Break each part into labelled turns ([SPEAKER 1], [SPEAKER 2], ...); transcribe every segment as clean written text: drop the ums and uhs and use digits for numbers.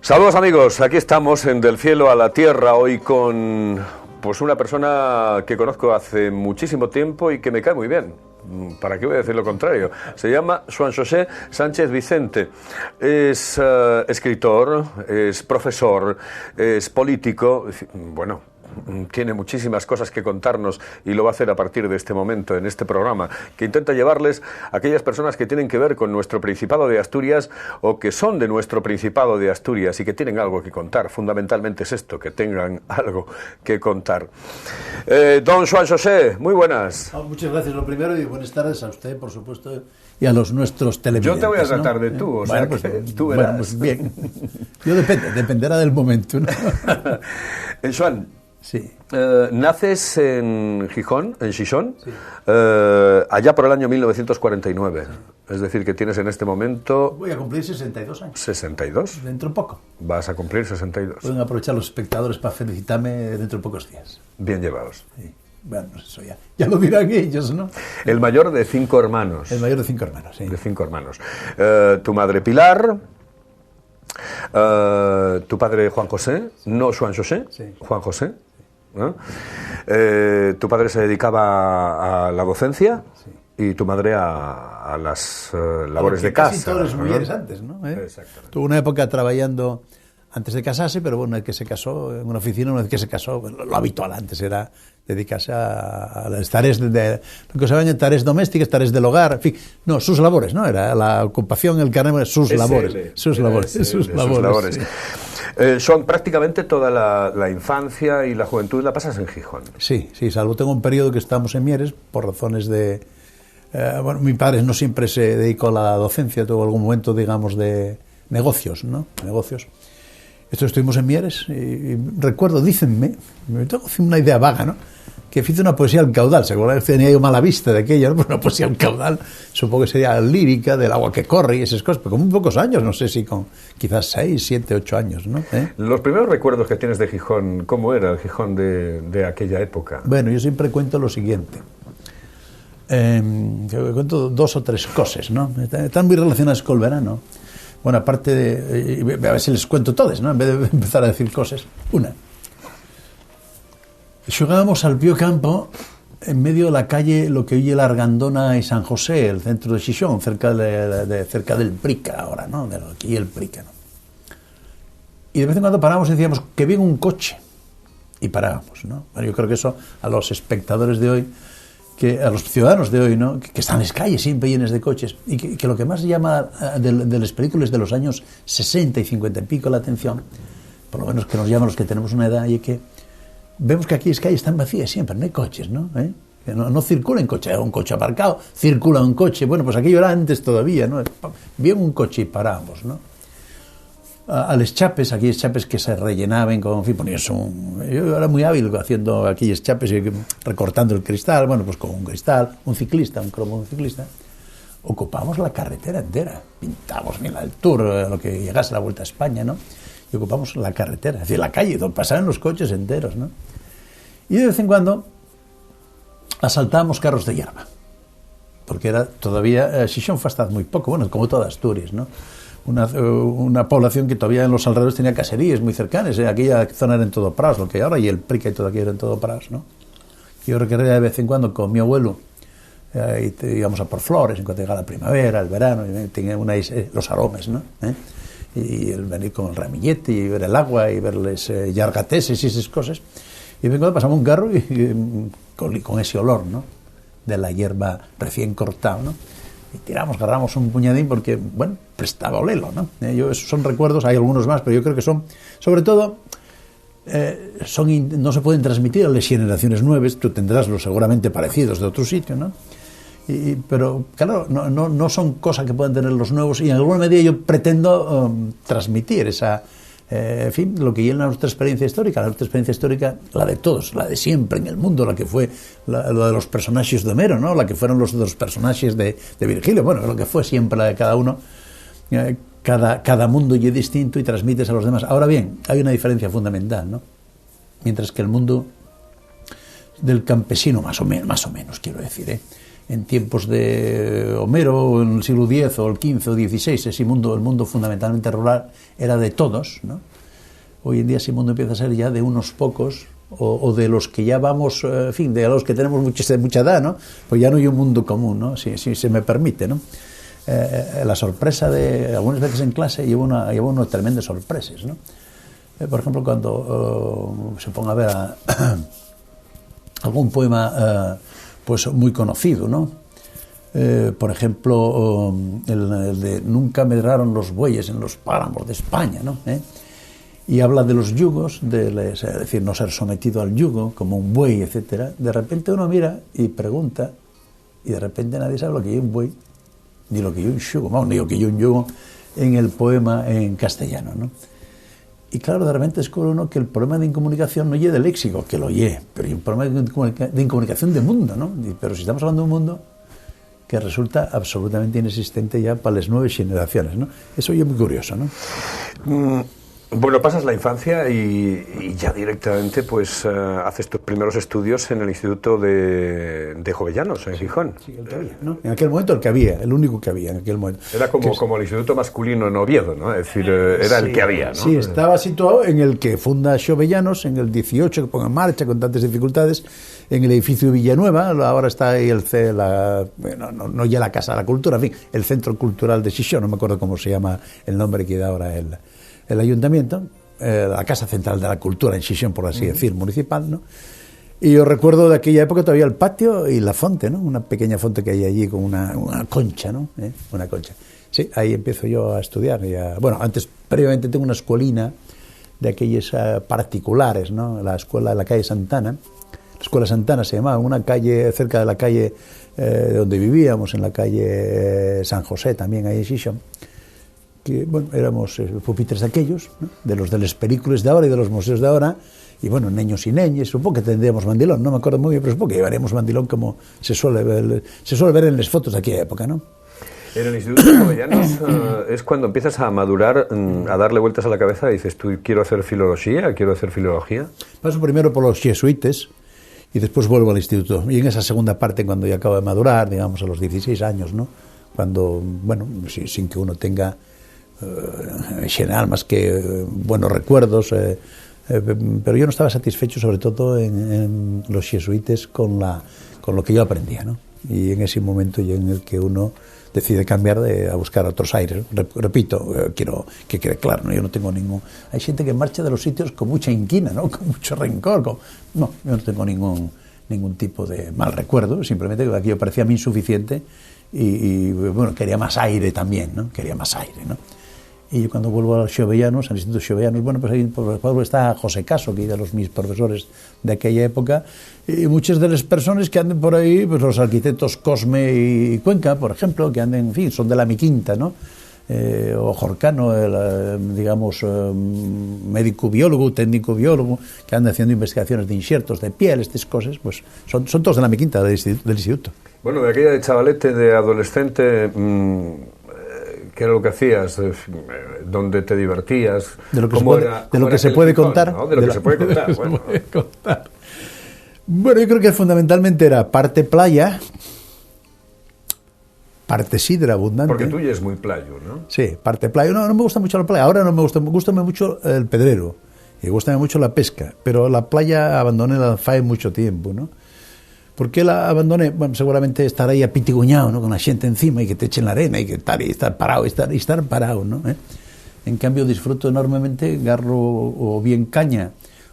[SPEAKER 1] Saludos amigos, aquí estamos en Del Cielo a la Tierra, hoy con pues una persona que conozco hace muchísimo tiempo y que me cae muy bien. ¿Para qué voy a decir lo contrario? Se llama Xoán Xosé Sánchez Vicente. Es escritor, es profesor, es político, bueno, tiene muchísimas cosas que contarnos y lo va a hacer a partir de este momento en este programa, que intenta llevarles a aquellas personas que tienen que ver con nuestro Principado de Asturias o que son de nuestro Principado de Asturias y que tienen algo que contar. Fundamentalmente es esto, que tengan algo que contar. Don Xoán Xosé, muy buenas.
[SPEAKER 2] Muchas gracias, lo primero, y buenas tardes a usted, por supuesto, y a los nuestros televidentes.
[SPEAKER 1] Yo te voy a tratar, ¿no?, de tú, o sea,
[SPEAKER 2] pues,
[SPEAKER 1] que tú verás.
[SPEAKER 2] Bueno, pues bien. Yo dependerá del momento, ¿no?
[SPEAKER 1] Xoán,
[SPEAKER 2] sí.
[SPEAKER 1] Naces en Gijón, en Xixón,
[SPEAKER 2] sí.
[SPEAKER 1] Allá por el año 1949. Es decir, que tienes en este momento...
[SPEAKER 2] Voy a cumplir 62 años.
[SPEAKER 1] ¿62?
[SPEAKER 2] Dentro poco.
[SPEAKER 1] Vas a cumplir 62.
[SPEAKER 2] Pueden aprovechar los espectadores para felicitarme dentro de pocos días.
[SPEAKER 1] Bien llevados.
[SPEAKER 2] Sí. Bueno, eso ya lo dirán ellos, ¿no?
[SPEAKER 1] El mayor de 5 hermanos.
[SPEAKER 2] El mayor de 5 hermanos, sí.
[SPEAKER 1] De 5 hermanos. Tu madre Pilar... tu padre Juan José, no Xoán Xosé, sí. Juan José. ¿No? Tu padre se dedicaba a la docencia, sí, y tu madre a las labores de casa.
[SPEAKER 2] Casi todas las mujeres antes, ¿no? Tuvo una época trabajando antes de casarse, pero bueno, una vez que se casó en una oficina, una vez que se casó, lo habitual antes era dedicarse a las tareas lo que se llaman tareas domésticas, tareas del hogar, en fin, no, sus labores, ¿no? Era la ocupación, el carnet, sus labores. Sus labores. Sí.
[SPEAKER 1] Son prácticamente toda la infancia y la juventud la pasas en Gijón.
[SPEAKER 2] Sí, salvo tengo un periodo que estamos en Mieres por razones de... bueno, mi padre no siempre se dedicó a la docencia, tuvo algún momento, digamos, de negocios, ¿no? Esto estuvimos en Mieres y recuerdo, dícenme, me tengo una idea vaga, ¿no?, que hice una poesía al caudal, seguro que tenía yo mala vista de aquella, ¿no? Pues una poesía al caudal, supongo que sería lírica, del agua que corre y esas cosas, pero con muy pocos años, no sé si con quizás 6, 7, 8 años, ¿no?
[SPEAKER 1] Los primeros recuerdos que tienes de Gijón, ¿cómo era el Gijón de aquella época?
[SPEAKER 2] Bueno, yo siempre cuento lo siguiente. Yo cuento 2 o 3 cosas, ¿no? Están muy relacionadas con el verano. Bueno, aparte de... a ver si les cuento todas, ¿no?, en vez de empezar a decir cosas. Una. Jugábamos al Pío Campo en medio de la calle, lo que hoy es la Argandona y San José, el centro de Xixón, cerca del Prica ahora, ¿no?, de aquí el Prica, ¿no? Y de vez en cuando parábamos y decíamos que viene un coche. Y parábamos, ¿no? Bueno, yo creo que eso a los espectadores de hoy, a los ciudadanos de hoy, ¿no?, que están en las calles siempre llenas de coches, y que lo que más llama de las películas de los años 60 y 50 y pico la atención, por lo menos que nos llaman los que tenemos una edad, y es que vemos que aquí las calles están vacías siempre, no hay coches, ¿no? Que no circula un coche, hay un coche aparcado, circula un coche, bueno, pues aquello era antes todavía, ¿no? Viene un coche y paramos, ¿no? A los chapes, aquellos chapes que se rellenaban con, en fin, ponías yo era muy hábil haciendo aquellos chapes y recortando el cristal, bueno, pues con un cristal, un ciclista, ocupamos la carretera entera, pintamos bien el tour, lo que llegase a la Vuelta a España, ¿no? Y ocupamos la carretera, es decir, la calle donde pasaban los coches enteros, ¿no? Y de vez en cuando asaltábamos carros de hierba, porque era todavía, Xixón fue hasta muy poco, bueno, como toda Asturias, ¿no? Una población que todavía en los alrededores tenía caserías muy cercanas, aquella zona era en todo prados, lo que ahora, y el Prica y todo aquello era en todo prados, ¿no? Yo recorría de vez en cuando con mi abuelo, íbamos a por flores en cuanto llegaba la primavera, el verano, y tenía los aromas, ¿no? Y el venir con el ramillete y ver el agua y verles yargateses y esas cosas, y de vez en cuando pasamos un carro y con ese olor, ¿no?, de la hierba recién cortada, ¿no? Y agarramos un puñadín porque, bueno, prestaba olelo, ¿no? Esos son recuerdos, hay algunos más, pero yo creo que son, sobre todo, no se pueden transmitir a las generaciones nuevas, tú tendrás los seguramente parecidos de otro sitio, ¿no? Pero, claro, no son cosas que puedan tener los nuevos, y en alguna medida yo pretendo transmitir esa... en fin, lo que llena nuestra experiencia histórica, la de todos, la de siempre en el mundo, la que fue lo de los personajes de Homero, ¿no?, la que fueron los personajes de Virgilio, bueno, lo que fue siempre la de cada uno, cada mundo es distinto y transmites a los demás. Ahora bien, hay una diferencia fundamental, ¿no? Mientras que el mundo del campesino, más o menos quiero decir, en tiempos de Homero, en el siglo X o el XV o XVI, ese mundo, el mundo fundamentalmente rural, era de todos, ¿no? Hoy en día ese mundo empieza a ser ya de unos pocos, o de los que ya vamos, en fin, de los que tenemos mucha edad, ¿no? Pues ya no hay un mundo común, ¿no? Si se me permite, ¿no? La sorpresa de algunas veces en clase llevo unas tremendas sorpresas, ¿no? Por ejemplo, cuando se ponga a ver algún poema pues muy conocido, ¿no? Por ejemplo, el de Nunca medraron los bueyes en los páramos de España, ¿no? Y habla de los yugos, es decir, no ser sometido al yugo como un buey, etcétera. De repente uno mira y pregunta, y de repente nadie sabe lo que es un buey, ni lo que es un yugo, vamos, ni lo que es un yugo en el poema en castellano, ¿no? Y claro, de repente descubre uno que el problema de incomunicación no es del léxico, que lo es, pero hay un problema de incomunicación de mundo, ¿no? Pero si estamos hablando de un mundo que resulta absolutamente inexistente ya para las nuevas generaciones, ¿no? Eso es muy curioso, ¿no?
[SPEAKER 1] Bueno, pasas la infancia y ya directamente pues haces tus primeros estudios en el Instituto de Jovellanos, en Gijón.
[SPEAKER 2] Sí, el que había, ¿no? En aquel momento el que había, el único que había en aquel momento.
[SPEAKER 1] Era como el Instituto Masculino en Oviedo, ¿no? Es decir, era el que había, ¿no?
[SPEAKER 2] Sí, estaba situado en el que funda Jovellanos, en el 18, que pone en marcha con tantas dificultades, en el edificio Villanueva. Ahora está ahí no ya la Casa de la Cultura, en fin, el Centro Cultural de Xixón, no me acuerdo cómo se llama el nombre que da ahora el ayuntamiento, la Casa Central de la Cultura en Xixón, por así decir, municipal, ¿no? Y yo recuerdo de aquella época todavía el patio y la fonte, ¿no? Una pequeña fonte que hay allí con una concha, ¿no? Una concha. Sí, ahí empiezo yo a estudiar. Bueno, antes, previamente tengo una escuelina de aquellas particulares, ¿no? La escuela de la calle Santana. La Escuela Santana se llamaba, una calle cerca de la calle donde vivíamos, en la calle San José, también ahí en Xixón. Que, bueno, éramos pupitres de aquellos, ¿no? De los de las películas de ahora y de los museos de ahora, y bueno, niños y neñas, supongo que tendríamos mandilón, no me acuerdo muy bien, pero supongo que llevaríamos mandilón como se suele ver en las fotos de aquella época, ¿no?
[SPEAKER 1] En el Instituto de Jovellanos es cuando empiezas a madurar, a darle vueltas a la cabeza y dices, tú, quiero hacer filología.
[SPEAKER 2] Paso primero por los jesuitas y después vuelvo al instituto, y en esa segunda parte, cuando ya acabo de madurar, digamos a los 16 años, ¿no? Cuando, bueno, sin que uno tenga en general más que buenos recuerdos, pero yo no estaba satisfecho sobre todo en los jesuitas con lo que yo aprendía, ¿no? Y en ese momento y en el que uno decide cambiar a buscar otros aires. Repito, quiero que quede claro, ¿no? Yo no tengo hay gente que marcha de los sitios con mucha inquina, ¿no? Con mucho rencor, no, yo no tengo ningún tipo de mal recuerdo, simplemente que aquello parecía a mí insuficiente y bueno, quería más aire también, ¿no? Y yo cuando vuelvo a los Jovellanos, al Instituto Jovellanos, bueno, pues ahí por ejemplo está José Caso, que era mis profesores de aquella época, y muchas de las personas que anden por ahí, pues los arquitectos Cosme y Cuenca, por ejemplo, que anden, en fin, son de la mi quinta, ¿no? O Jorcano, digamos, médico biólogo, técnico biólogo, que anda haciendo investigaciones de injertos de piel, estas cosas, pues son todos de la mi quinta del instituto.
[SPEAKER 1] Bueno, de aquella de chavalete, de adolescente, ¿qué era lo que hacías? ¿Dónde te divertías?
[SPEAKER 2] De lo que se puede contar.
[SPEAKER 1] ¿No? De lo que se puede contar. Bueno.
[SPEAKER 2] Bueno, yo creo que fundamentalmente era parte playa, parte sidra abundante.
[SPEAKER 1] Porque tú ya es muy playo, ¿no?
[SPEAKER 2] Sí, parte playa. No me gusta mucho la playa. Ahora no me gusta mucho el pedrero. Y me gusta mucho la pesca. Pero la playa abandoné la FAE mucho tiempo, ¿no? ¿Por qué la abandoné? Bueno, seguramente estar ahí apitiguñado, ¿no? Con la gente encima y que te echen la arena y estar parado, ¿no? En cambio disfruto enormemente, agarro o bien caña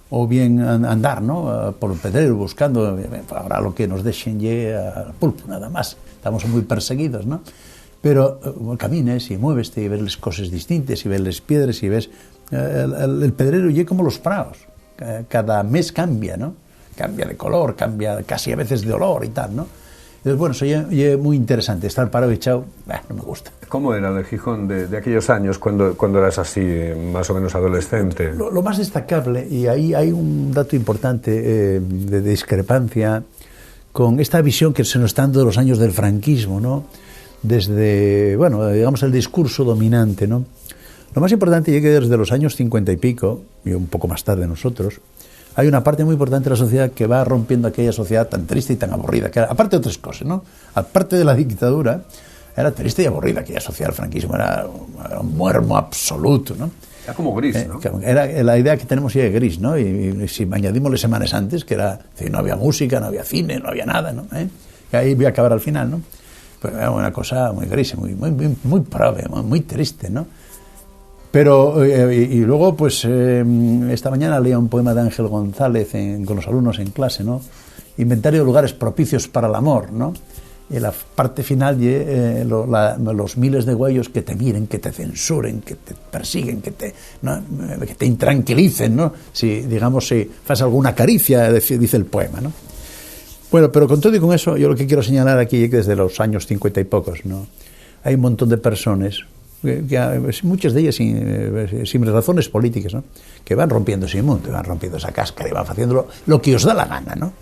[SPEAKER 2] o bien andar, ¿no? Por el pedrero buscando, ahora lo que nos dejen al pulpo, nada más. Estamos muy perseguidos, ¿no? Pero camines y muévete y ves las cosas distintas y ves las piedras y ves el pedrero y como los prados. Cada mes cambia, ¿no? Cambia de color, cambia casi a veces de olor y tal, ¿no? Entonces, bueno, eso ya es muy interesante. Estar parado y echado, no me gusta.
[SPEAKER 1] ¿Cómo era el Gijón de aquellos años, cuando eras así, más o menos adolescente?
[SPEAKER 2] Lo más destacable, y ahí hay un dato importante de discrepancia con esta visión que se nos está dando de los años del franquismo, ¿no? Desde, bueno, digamos, el discurso dominante, ¿no? Lo más importante es que desde los años 50 y pico, y un poco más tarde nosotros, hay una parte muy importante de la sociedad que va rompiendo aquella sociedad tan triste y tan aburrida, que aparte de otras cosas, ¿no? Aparte de la dictadura, era triste y aburrida aquella sociedad, el franquismo era un muermo absoluto, ¿no?
[SPEAKER 1] Era como gris, ¿no?
[SPEAKER 2] Era la idea que tenemos ya de gris, ¿no? Y si añadimos las semanas antes, que era, no había música, no había cine, no había nada, ¿no? Y ahí voy a acabar al final, ¿no? Pues era una cosa muy gris, muy prove, muy triste, ¿no? Pero, y luego, pues, esta mañana leía un poema de Ángel González con los alumnos en clase, ¿no? Inventario de lugares propicios para el amor, ¿no? Y la parte final, los miles de güeyos que te miren, que te censuren, que te persiguen, que te intranquilicen, ¿no? Si, digamos, si fas alguna caricia, dice el poema, ¿no? Bueno, pero con todo y con eso, yo lo que quiero señalar aquí es que desde los años 50 y pocos, ¿no? Hay un montón de personas, muchas de ellas sin razones políticas, ¿no? Que van rompiendo ese mundo, van rompiendo esa cáscara y van haciendo lo que os da la gana, ¿no?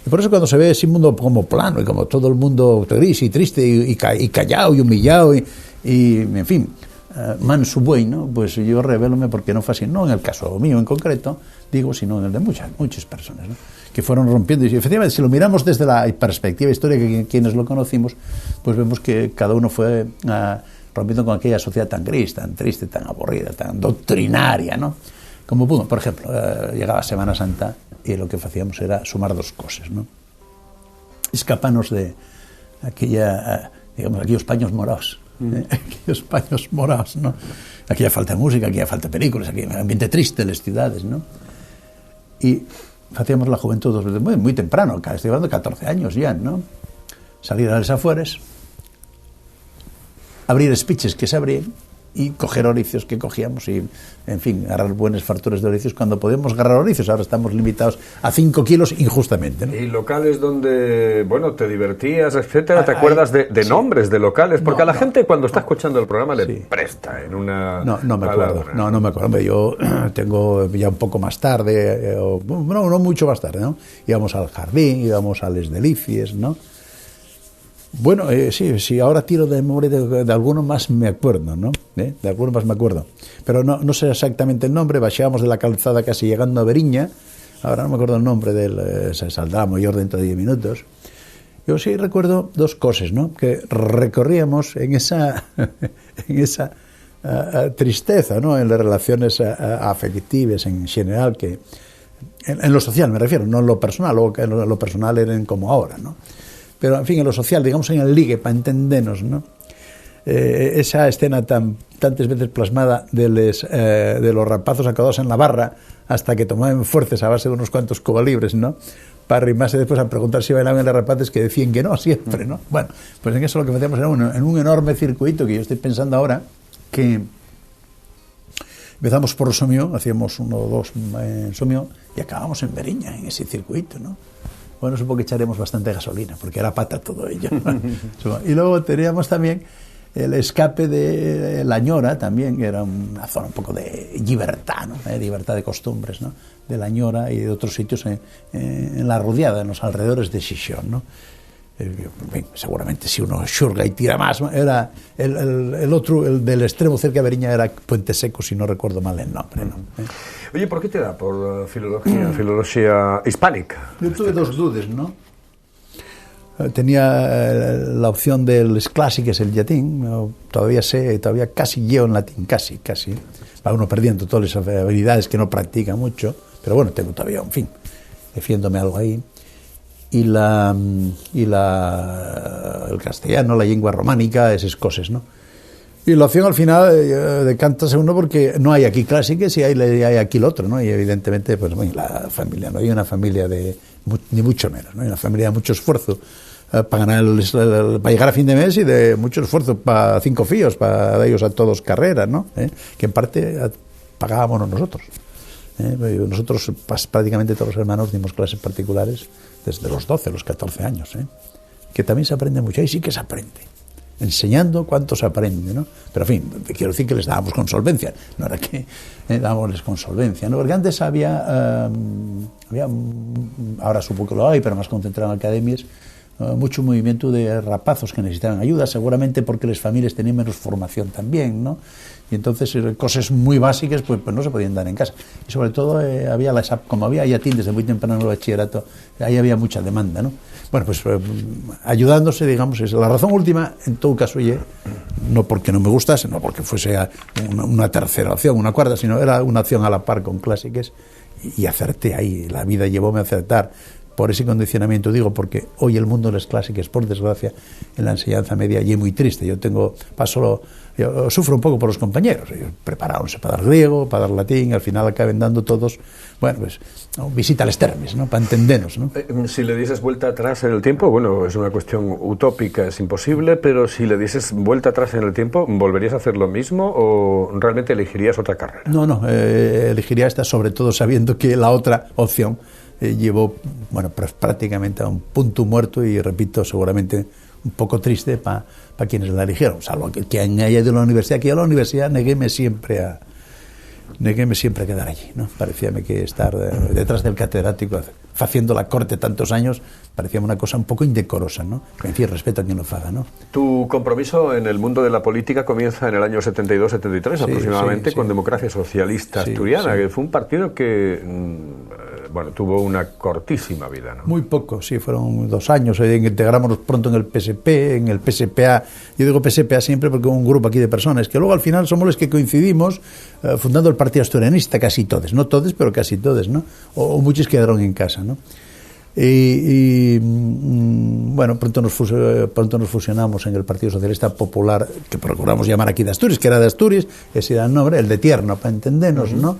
[SPEAKER 2] Y por eso cuando se ve ese mundo como plano y como todo el mundo gris y triste y callado y humillado y en fin, manso buey, ¿no? Pues yo revélome porque no fue así, no en el caso mío en concreto, digo, sino en el de muchas personas, ¿no? Que fueron rompiendo. Y efectivamente, si lo miramos desde la perspectiva histórica que quienes lo conocimos, pues vemos que cada uno fue rompiendo con aquella sociedad tan gris, tan triste, tan aburrida, tan doctrinaria, ¿no? Como pudo, por ejemplo, llegaba Semana Santa y lo que hacíamos era sumar dos cosas, ¿no? Escaparnos de aquellos paños morados, aquellos paños morados, ¿no? Aquella falta de música, aquella falta de películas, aquel ambiente triste de las ciudades, ¿no? Y hacíamos la juventud muy temprano, estoy hablando de 14 años ya, ¿no? Salir a las afueras, abrir espiches que se abrían y coger oricios que cogíamos y, en fin, agarrar buenas farturas de oricios cuando podíamos agarrar oricios. Ahora estamos limitados a 5 kilos injustamente, ¿no?
[SPEAKER 1] Y locales donde, bueno, te divertías, etcétera. ¿Te acuerdas de sí, nombres de locales? Porque a la gente cuando está escuchando el programa le presta en una...
[SPEAKER 2] No me acuerdo. No me acuerdo. Yo tengo ya un poco más tarde, no mucho más tarde, ¿no? Íbamos al jardín, íbamos a Les Delicias, ¿no? Bueno, sí, ahora tiro de memoria de alguno más me acuerdo, ¿no? De alguno más me acuerdo. Pero no sé exactamente el nombre, baixábamos de la calzada casi llegando a Veriña, ahora no me acuerdo el nombre se saldrá mayor dentro de 10 minutos. Yo sí recuerdo dos cosas, ¿no? Que recorríamos en esa tristeza, ¿no? En las relaciones afectivas en general, que en lo social me refiero, no en lo personal, luego que en lo personal eran como ahora, ¿no? Pero, en fin, en lo social, digamos en el ligue, para entendernos, ¿no? Esa escena tantas veces plasmada de los rapazos acabados en la barra hasta que tomaban fuerzas a base de unos cuantos cobalibres, ¿no? Para arrimarse después a preguntar si bailaban los rapaces, que decían que no, siempre, ¿no? Bueno, pues en eso lo que hacíamos era en un enorme circuito que yo estoy pensando ahora, que empezamos por Somió, hacíamos 1 o 2 en Somió y acabamos en Veriña, en ese circuito, ¿no? Bueno, supongo que echaremos bastante gasolina, porque era pata todo ello. Y luego teníamos también el escape de La Ñora, también, que era una zona un poco de libertad, ¿no? Libertad de costumbres, ¿no? De La Ñora y de otros sitios en la rodeada, en los alrededores de Xixón, ¿no? Seguramente si uno xurga y tira más, era el otro, el del extremo cerca de Veriña, era Puente Seco, si no recuerdo mal el nombre, ¿no?
[SPEAKER 1] Oye, ¿por qué te da por filología hispánica?
[SPEAKER 2] Yo tuve dos dudas, ¿no? Tenía la opción del clàssiques, el latín, todavía casi llevo en latín, casi, va uno perdiendo todas esas habilidades que no practica mucho, pero bueno, tengo todavía, en fin, defiéndome algo ahí. Y el castellano, la lengua románica, esas cosas, ¿no? Y la opción al final decantarse uno porque no hay aquí clásicas y hay aquí el otro, ¿no? Y evidentemente, pues bueno, la familia, no hay una familia ni mucho menos, ¿no? Hay una familia de mucho esfuerzo para llegar a fin de mes y de mucho esfuerzo para 5 fíos, para dar ellos a todos carreras, ¿no? Que en parte pagábamos nosotros. Nosotros prácticamente todos los hermanos dimos clases particulares desde los 12, los 14 años, que también se aprende mucho, ahí sí que se aprende, enseñando cuánto se aprende, ¿no? Pero en fin, quiero decir que les dábamos con solvencia, no era que dábamos con solvencia, ¿no? Porque antes había, ahora supongo que lo hay, pero más concentrado en academias, mucho movimiento de rapazos que necesitaban ayuda, seguramente porque las familias tenían menos formación también, ¿no? Y entonces cosas muy básicas pues no se podían dar en casa. Y sobre todo como había yatín desde muy temprano en el bachillerato, ahí había mucha demanda, ¿no? Bueno, pues ayudándose, digamos, es la razón última, en todo caso, no porque no me gustase, no porque fuese una tercera opción, una cuarta, sino era una opción a la par con clásicas, y acerté ahí, la vida llevóme a acertar por ese condicionamiento, digo, porque hoy el mundo de las clásicas, por desgracia, en la enseñanza media, y es muy triste. Yo sufro un poco por los compañeros, ellos prepararonse para dar griego, para dar latín, al final acaben dando todos, bueno, pues, visita al Stermes, ¿no?, para entendernos, ¿no?
[SPEAKER 1] Si le dieses vuelta atrás en el tiempo, bueno, es una cuestión utópica, es imposible, pero si le dieses vuelta atrás en el tiempo, ¿volverías a hacer lo mismo o realmente elegirías otra carrera?
[SPEAKER 2] No, elegiría esta, sobre todo sabiendo que la otra opción llevó, bueno, pues prácticamente a un punto muerto, y repito, seguramente un poco triste para quienes la eligieron, salvo que haya ido a la universidad, que yo a la universidad neguéme siempre a quedar allí, ¿no? Parecíame que estar detrás del catedrático haciendo la corte tantos años parecía una cosa un poco indecorosa, ¿no? En fin, respeto a quien lo haga, ¿no?
[SPEAKER 1] Tu compromiso en el mundo de la política comienza en el año 72-73 aproximadamente, con Democracia Socialista Asturiana, que fue un partido que, bueno, tuvo una cortísima vida, ¿no?
[SPEAKER 2] Muy poco, sí, fueron 2 años, integramos pronto en el PSP, en el PSPA. Yo digo PSPA siempre porque es un grupo aquí de personas que luego al final somos los que coincidimos fundando el Partido Asturianista, casi todos, no todos, pero casi todos, ¿no? O muchos quedaron en casa, ¿no? Bueno, pronto nos fusionamos en el Partido Socialista Popular, que procuramos llamar aquí de Asturias, que era de Asturias, ese era el nombre, el de Tierno, para entendernos, ¿no?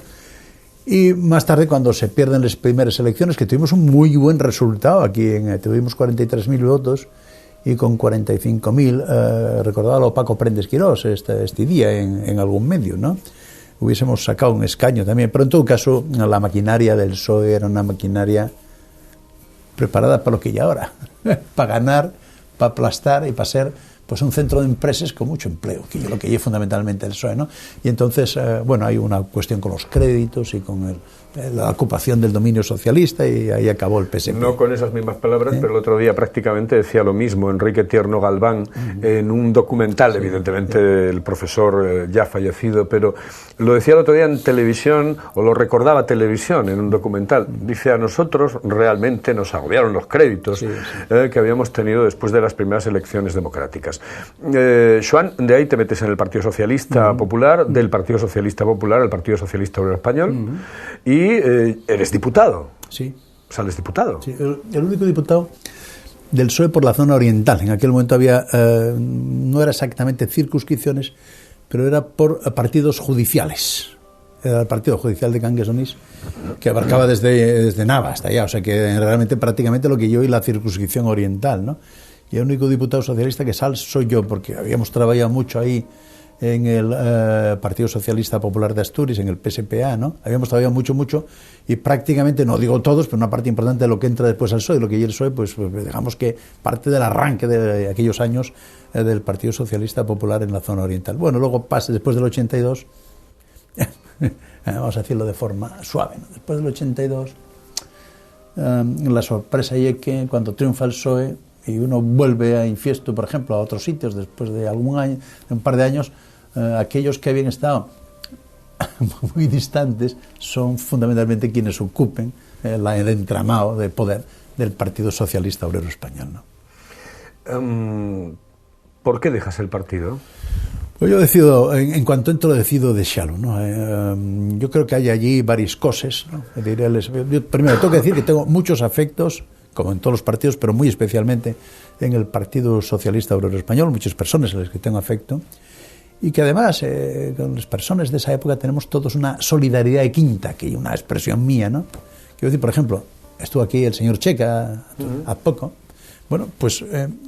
[SPEAKER 2] Y más tarde, cuando se pierden las primeras elecciones, que tuvimos un muy buen resultado aquí, tuvimos 43.000 votos, y con 45.000, recordaba lo Paco Prendes Quirós este día en algún medio, ¿no? Hubiésemos sacado un escaño también, pero en todo caso la maquinaria del PSOE era una maquinaria preparada para lo que hay ahora, para ganar, para aplastar y para ser, pues, un centro de empresas con mucho empleo, que es lo que hay fundamentalmente el PSOE, ¿no? Y entonces, bueno, hay una cuestión con los créditos y con la ocupación del dominio socialista, y ahí acabó el PSP.
[SPEAKER 1] No con esas mismas palabras, pero el otro día prácticamente decía lo mismo Enrique Tierno Galván en un documental, evidentemente el profesor ya fallecido, pero lo decía el otro día en televisión, o lo recordaba televisión en un documental. Dice, a nosotros realmente nos agobiaron los créditos que habíamos tenido después de las primeras elecciones democráticas. Joan, de ahí te metes en el Partido Socialista Popular, del Partido Socialista Popular al Partido Socialista Obrero Español, y eres diputado.
[SPEAKER 2] Sí.
[SPEAKER 1] Sales diputado.
[SPEAKER 2] Sí, el único diputado del PSOE por la zona oriental. En aquel momento había, no era exactamente circunscripciones, pero era por partidos judiciales. Era el partido judicial de Cangas Onís, que abarcaba desde Nava hasta allá, o sea que realmente prácticamente lo que yo y la circunscripción oriental, ¿no? Y el único diputado socialista que sale soy yo, porque habíamos trabajado mucho ahí en el Partido Socialista Popular de Asturias, en el PSPA, ¿no? Habíamos trabajado mucho, y prácticamente, no digo todos, pero una parte importante de lo que entra después al PSOE, lo que hay el PSOE, pues digamos que parte del arranque de aquellos años del Partido Socialista Popular en la zona oriental. Bueno, luego pasa, después del 82, vamos a decirlo de forma suave, ¿no? Después del 82, la sorpresa es que cuando triunfa el PSOE y uno vuelve a Infiesto, por ejemplo, a otros sitios después de un par de años, aquellos que habían estado muy distantes son fundamentalmente quienes ocupen el entramado de poder del Partido Socialista Obrero Español, ¿no?
[SPEAKER 1] ¿Por qué dejas el partido?
[SPEAKER 2] Pues yo decido, en cuanto entro, decido dejarlo, ¿no? Yo creo que hay allí varias cosas, ¿no? Yo primero tengo que decir que tengo muchos afectos, como en todos los partidos, pero muy especialmente en el Partido Socialista Obrero Español, muchas personas a las que tengo afecto, y que además con las personas de esa época tenemos todos una solidaridad de quinta, que es una expresión mía, ¿no? Quiero decir, por ejemplo, estuvo aquí el señor Checa hace poco. Bueno, pues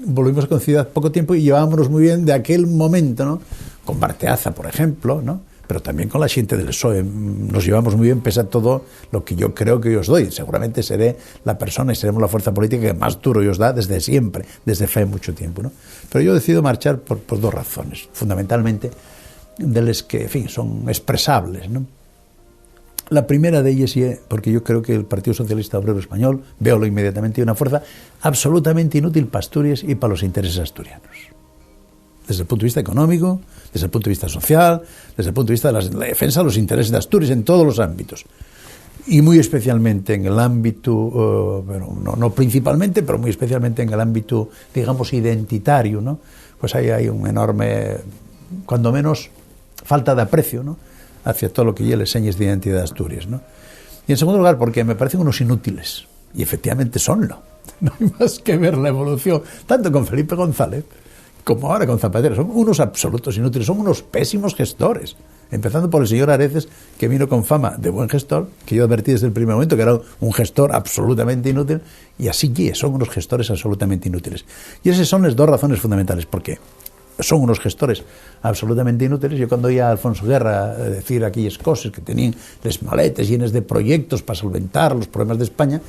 [SPEAKER 2] volvimos a coincidir hace poco tiempo y llevábamos muy bien de aquel momento, ¿no? Con Barteaza, por ejemplo, ¿no? Pero también con la gente del PSOE. Nos llevamos muy bien, pese a todo lo que yo creo que os doy. Seguramente seré la persona y seremos la fuerza política que más duro os da desde siempre, desde hace mucho tiempo, ¿no? Pero yo decido marchar por 2 razones, fundamentalmente, de las que, en fin, son expresables, ¿no? La primera de ellas, porque yo creo que el Partido Socialista Obrero Español, véolo inmediatamente, una fuerza absolutamente inútil para Asturias y para los intereses asturianos. Desde el punto de vista económico, desde el punto de vista social, desde el punto de vista de la defensa de los intereses de Asturias en todos los ámbitos. Y muy especialmente en el ámbito, bueno, no principalmente, pero muy especialmente en el ámbito, digamos, identitario, ¿no? Pues ahí hay un enorme, cuando menos, falta de aprecio, ¿no?, hacia todo lo que lleve señas de identidad de Asturias, ¿no? Y en segundo lugar, porque me parecen unos inútiles, y efectivamente sonlo. No hay más que ver la evolución, tanto con Felipe González como ahora con Zapatero. Son unos absolutos inútiles, son unos pésimos gestores. Empezando por el señor Areces, que vino con fama de buen gestor, que yo advertí desde el primer momento que era un gestor absolutamente inútil, y así son unos gestores absolutamente inútiles. Y esas son las dos razones fundamentales. ¿Por qué? Son unos gestores absolutamente inútiles. Yo cuando oía a Alfonso Guerra decir aquellas cosas, que tenían las maletas llenas de proyectos para solventar los problemas de España,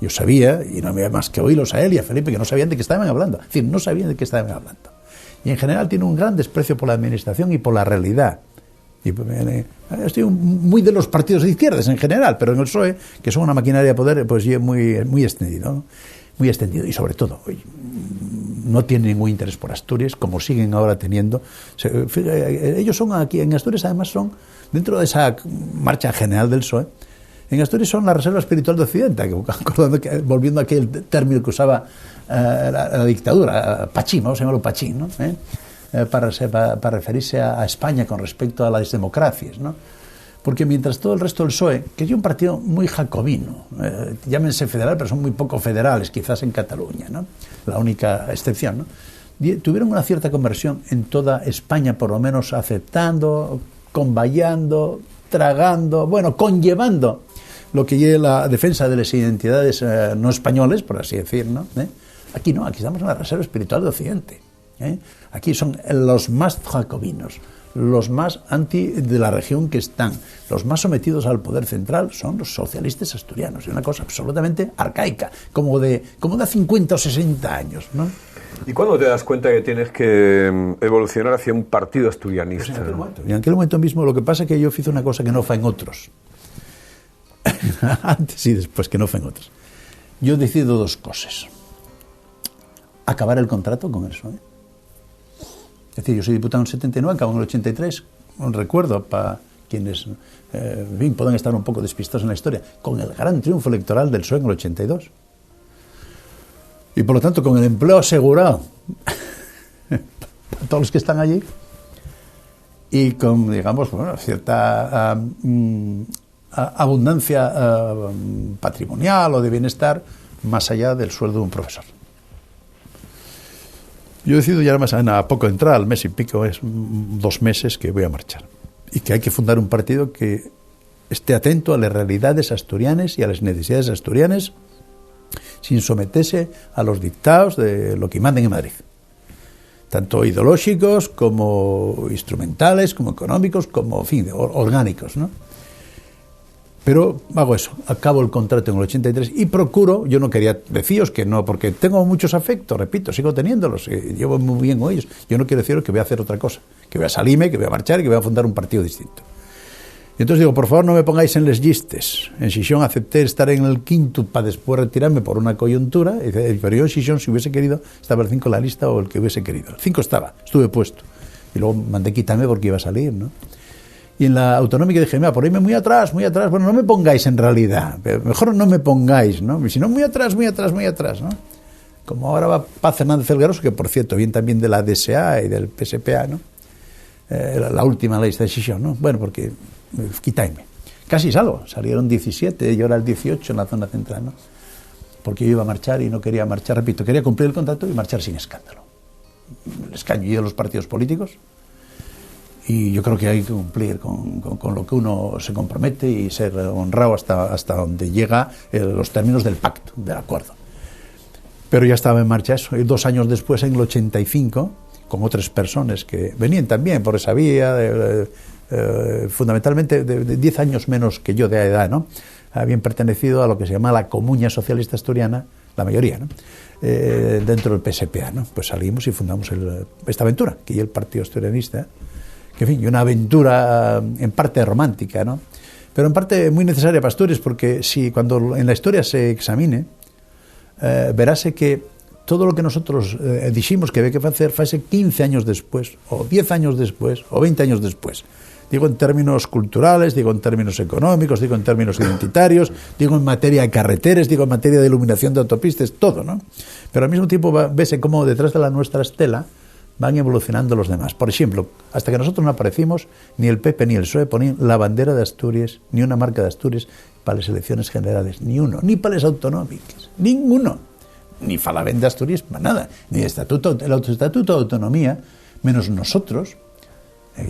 [SPEAKER 2] yo sabía, y no había más que oírlos a él y a Felipe, que no sabían de qué estaban hablando. Es decir, no sabían de qué estaban hablando. Y en general tiene un gran desprecio por la administración y por la realidad. Y estoy muy de los partidos de izquierdas en general, pero en el PSOE, que son una maquinaria de poder, pues muy extendido, ¿no? Muy extendido. Y sobre todo, no tienen ningún interés por Asturias, como siguen ahora teniendo. Ellos son aquí, en Asturias además son, dentro de esa marcha general del PSOE, en Asturias son la reserva espiritual de Occidente, volviendo a aquel término que usaba la dictadura, Pachín, vamos a llamarlo Pachín, ¿no? Para referirse a España con respecto a las democracias, ¿no? Porque mientras todo el resto del PSOE, que es un partido muy jacobino, llámense federal, pero son muy poco federales, quizás en Cataluña, ¿no?, la única excepción, ¿no?, tuvieron una cierta conversión en toda España, por lo menos aceptando, convallando, tragando, bueno, conllevando lo que lleva la defensa de las identidades no españoles, por así decir, ¿no? Aquí no, aquí estamos en la reserva espiritual de Occidente. Aquí son los más jacobinos, los más anti de la región que están, los más sometidos al poder central son los socialistas asturianos, y una cosa absolutamente arcaica, como de 50 o 60 años, ¿no?
[SPEAKER 1] ¿Y cuándo te das cuenta que tienes que evolucionar hacia un partido asturianista?
[SPEAKER 2] Pues en aquel momento mismo. Lo que pasa es que yo hice una cosa que no fue en otros. Antes y después, que no fue en otros. Yo decido dos cosas. Acabar el contrato con el PSOE. Es decir, yo soy diputado en el 79, acabo en el 83. Un recuerdo para quienes bien, puedan estar un poco despistados en la historia, con el gran triunfo electoral del PSOE en el 82. Y por lo tanto, con el empleo asegurado a todos los que están allí, y con, digamos, bueno, cierta abundancia patrimonial o de bienestar más allá del sueldo de un profesor. Yo decido ya más a poco entrar, al mes y pico, es 2 meses que voy a marchar. Y que hay que fundar un partido que esté atento a las realidades asturianas y a las necesidades asturianas, sin someterse a los dictados de lo que manden en Madrid. Tanto ideológicos, como instrumentales, como económicos, como, en fin, orgánicos, ¿no? Pero hago eso, acabo el contrato en el 83 y procuro, yo no quería deciros que no, porque tengo muchos afectos, repito, sigo teniéndolos, llevo muy bien con ellos. Yo no quiero deciros que voy a hacer otra cosa, que voy a salirme, que voy a marchar y que voy a fundar un partido distinto. Y entonces digo, por favor, no me pongáis en les llistes. En Xixón acepté estar en el quinto para después retirarme por una coyuntura, pero yo en Xixón, si hubiese querido, estaba el 5 en la lista o el que hubiese querido. El 5 estaba, estuve puesto. Y luego mandé quitarme porque iba a salir, ¿no? Y en la autonómica dije, mira, por irme muy atrás, bueno, no me pongáis en realidad, mejor no me pongáis, ¿no? Y si no, muy atrás, ¿no? Como ahora va Paz Hernández Felgaroso, que por cierto, bien también de la DSA y del PSPA, ¿no? La última lista de Xixón, ¿no? Bueno, porque quitáis-me. Casi salieron 17, yo era el 18 en la zona central, ¿no? Porque yo iba a marchar y no quería marchar, repito, quería cumplir el contrato y marchar sin escándalo. El escaño de los partidos políticos. Y yo creo que hay que cumplir con lo que uno se compromete y ser honrado hasta donde llega los términos del pacto, del acuerdo. Pero ya estaba en marcha eso. Y 2 años después, en el 85, con otras personas que venían también por esa vía, fundamentalmente de 10 años menos que yo de edad, ¿no? Habían pertenecido a lo que se llama la Comuña Socialista Asturiana, la mayoría, ¿no? Dentro del PSPA, ¿no? Pues salimos y fundamos esta aventura, que es el Partido Asturianista, que en fin, y una aventura en parte romántica, ¿no? pero en parte muy necesaria para Asturias, porque si cuando en la historia se examine, verase que todo lo que nosotros dijimos que había que hacer fue 15 años después, o 10 años después, o 20 años después. Digo en términos culturales, digo en términos económicos, digo en términos identitarios, digo en materia de carreteras, digo en materia de iluminación de autopistas, todo, ¿no? Pero al mismo tiempo vese cómo detrás de la nuestra estela van evolucionando los demás. Por ejemplo, hasta que nosotros no aparecimos, ni el PP ni el PSOE ponían la bandera de Asturias, ni una marca de Asturias para las elecciones generales, ni uno, ni para las autonómicas, ninguno. Ni falaben de Asturias para nada, ni el estatuto de autonomía, menos nosotros,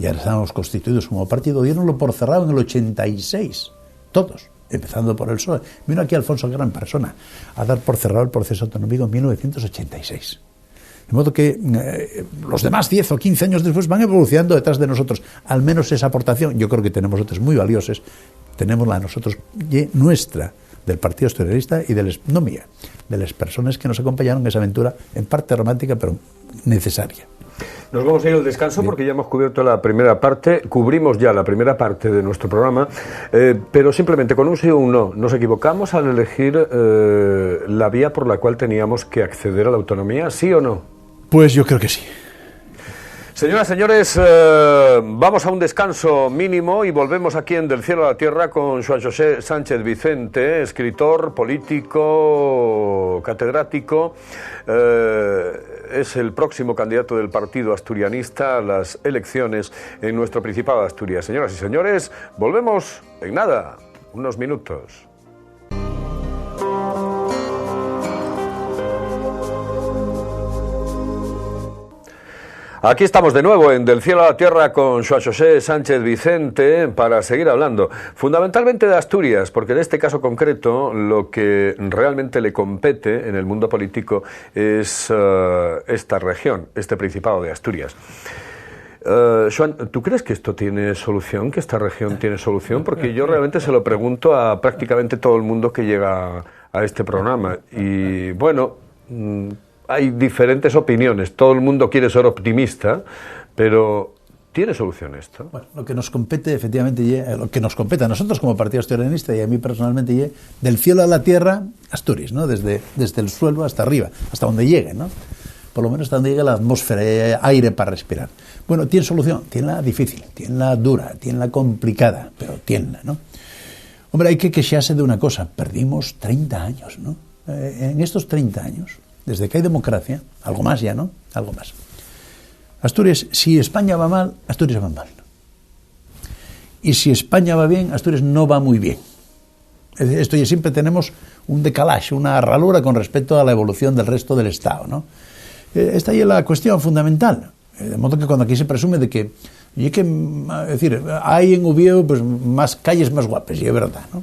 [SPEAKER 2] ya estábamos constituidos como partido, dieronlo por cerrado en el 86, todos, empezando por el PSOE. Vino aquí Alfonso, gran persona, a dar por cerrado el proceso autonómico en 1986. De modo que los demás 10 o 15 años después van evolucionando detrás de nosotros. Al menos esa aportación, yo creo que tenemos otras muy valiosas, tenemos la de nosotros y nuestra, del Partido Asturianista y no mía, de las personas que nos acompañaron en esa aventura, en parte romántica, pero necesaria.
[SPEAKER 1] Nos vamos a ir al descanso porque ya hemos cubierto la primera parte, cubrimos ya la primera parte de nuestro programa, pero simplemente con un sí o un no, nos equivocamos al elegir la vía por la cual teníamos que acceder a la autonomía, ¿sí o no?
[SPEAKER 2] Pues yo creo que sí.
[SPEAKER 1] Señoras, señores, vamos a un descanso mínimo y volvemos aquí en Del Cielo a la Tierra con Joan José Sánchez Vicente, escritor, político, catedrático. Es el próximo candidato del Partido Asturianista a las elecciones en nuestro Principado de Asturias. Señoras y señores, volvemos en nada, unos minutos. Aquí estamos de nuevo en Del Cielo a la Tierra con Joan José Sánchez Vicente para seguir hablando fundamentalmente de Asturias, porque en este caso concreto lo que realmente le compete en el mundo político es esta región, este Principado de Asturias. Joan, ¿tú crees que esto tiene solución, que esta región tiene solución? Porque yo realmente se lo pregunto a prácticamente todo el mundo que llega a este programa y bueno... hay diferentes opiniones, todo el mundo quiere ser optimista, pero ¿tiene solución esto?
[SPEAKER 2] Bueno, lo que nos compete, efectivamente, lo que nos compete a nosotros como Partido Asturianista y a mí personalmente, del cielo a la tierra, Asturias, ¿no? Desde el suelo hasta arriba, hasta donde llegue, ¿no? Por lo menos hasta donde llegue la atmósfera, aire para respirar. Bueno, tiene solución, tiene la difícil, tiene la dura, tiene la complicada, pero tiene, ¿no? Hombre, hay que quejarse de una cosa, perdimos 30 años, ¿no? En estos 30 años... desde que hay democracia, algo más ya, ¿no? Algo más. Asturias, si España va mal, Asturias va mal. Y si España va bien, Asturias no va muy bien. Esto ya siempre tenemos un decalaje, una ralura con respecto a la evolución del resto del Estado, ¿no? Esta es la cuestión fundamental. De modo que cuando aquí se presume de que, es decir, hay en Ubieu pues, más calles más guapas, y es verdad, ¿no?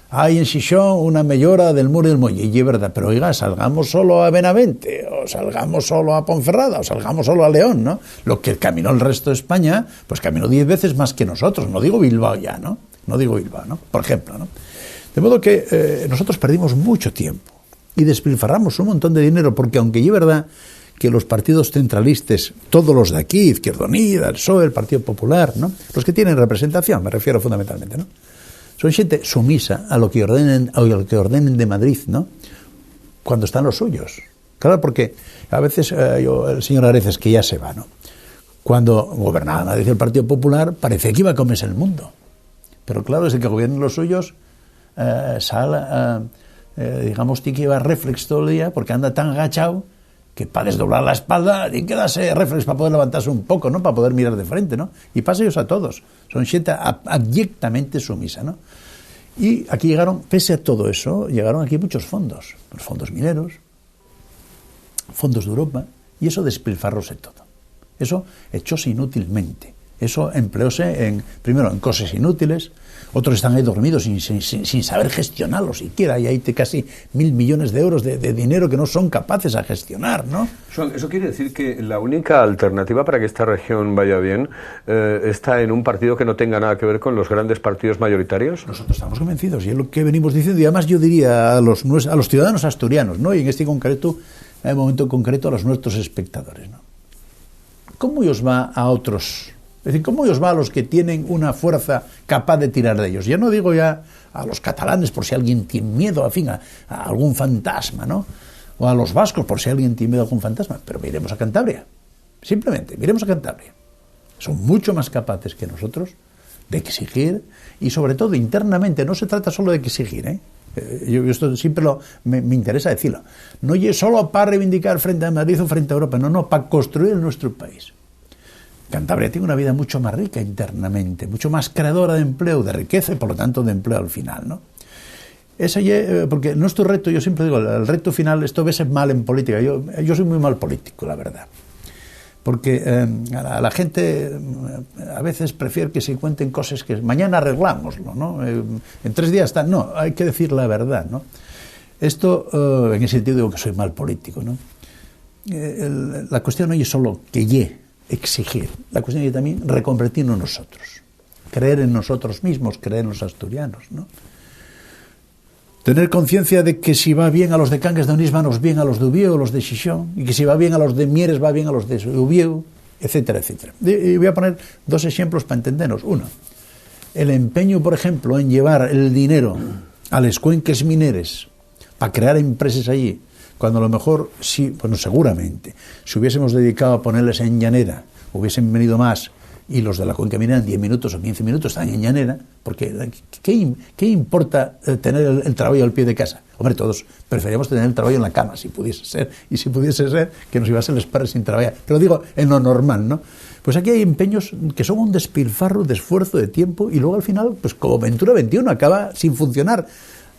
[SPEAKER 2] Hay en Xixón una mellora del muro del Molle, y es verdad, pero oiga, salgamos solo a Benavente, o salgamos solo a Ponferrada, o salgamos solo a León, ¿no? Lo que caminó el resto de España, pues caminó 10 veces más que nosotros, no digo Bilbao ya, ¿no? No digo Bilbao, ¿no? Por ejemplo, ¿no? De modo que nosotros perdimos mucho tiempo y despilfarramos un montón de dinero, porque aunque es verdad que los partidos centralistas, todos los de aquí, Izquierda Unida, el PSOE, el Partido Popular, ¿no? Los que tienen representación, me refiero fundamentalmente, ¿no? Son gente sumisa a lo que ordenen de Madrid, ¿no? Cuando están los suyos. Claro, porque a veces el señor Areces, que ya se va, ¿no? Cuando gobernaba Madrid el Partido Popular, parecía que iba a comerse el mundo. Pero claro, desde que gobiernan los suyos, digamos, tiene que llevar reflex todo el día, porque anda tan agachado que para desdoblar la espalda tiene que darse reflex para poder levantarse un poco, ¿no? Para poder mirar de frente, ¿no? Y pasa ellos a todos. Son gente abyectamente sumisa, ¿no? Y aquí llegaron, pese a todo eso, llegaron aquí muchos fondos. Los fondos mineros, fondos de Europa, y eso despilfarróse todo. Eso echóse inútilmente. Eso empleóse primero en cosas inútiles, otros están ahí dormidos sin saber gestionarlo siquiera, y hay casi 1.000 millones de euros de dinero que no son capaces a gestionar, ¿no?
[SPEAKER 1] Eso quiere decir que la única alternativa para que esta región vaya bien está en un partido que no tenga nada que ver con los grandes partidos mayoritarios.
[SPEAKER 2] Nosotros estamos convencidos, y es lo que venimos diciendo, y además yo diría a los ciudadanos asturianos, ¿no? Y en este momento concreto a los nuestros espectadores, ¿no? ¿Cómo os va a otros Es decir, ¿cómo os va a los que tienen una fuerza capaz de tirar de ellos? Ya no digo ya a los catalanes por si alguien tiene miedo, en fin, a algún fantasma, ¿no? O a los vascos por si alguien tiene miedo a algún fantasma. Pero miremos a Cantabria. Simplemente, miremos a Cantabria. Son mucho más capaces que nosotros de exigir y sobre todo internamente. No se trata solo de exigir, ¿eh? Yo esto siempre me interesa decirlo. No es solo para reivindicar frente a Madrid o frente a Europa, no, para construir nuestro país. Cantabria tiene una vida mucho más rica internamente, mucho más creadora de empleo, de riqueza y por lo tanto de empleo al final, ¿no? Porque nuestro reto, yo siempre digo, el reto final, esto a veces mal en política, yo soy muy mal político, la verdad, porque a la gente a veces prefiere que se cuenten cosas que mañana arreglámoslo, ¿no? En 3 días está, no, hay que decir la verdad, ¿no? Esto, en ese sentido digo que soy mal político, ¿no? La cuestión no es solo que exigir, la cuestión es también reconvertirnos nosotros, creer en nosotros mismos, creer en los asturianos, ¿no? Tener conciencia de que si va bien a los de Cangas de Onís, va bien a los de Ubieu, los de Xixón, y que si va bien a los de Mieres, va bien a los de Ubieu, etcétera, etcétera. Y voy a poner 2 ejemplos para entendernos. Uno, el empeño, por ejemplo, en llevar el dinero a las cuencas mineras para crear empresas allí, cuando a lo mejor, seguramente, si hubiésemos dedicado a ponerles en llanera, hubiesen venido más, y los de la cuenca minera en 10 minutos o 15 minutos están en llanera, porque ¿qué importa tener el trabajo al pie de casa? Hombre, todos preferíamos tener el trabajo en la cama, si pudiese ser, y si pudiese ser, que nos iban los padres sin trabajar. Pero digo, en lo normal, ¿no? Pues aquí hay empeños que son un despilfarro de esfuerzo, de tiempo, y luego al final, pues como Ventura 21 acaba sin funcionar.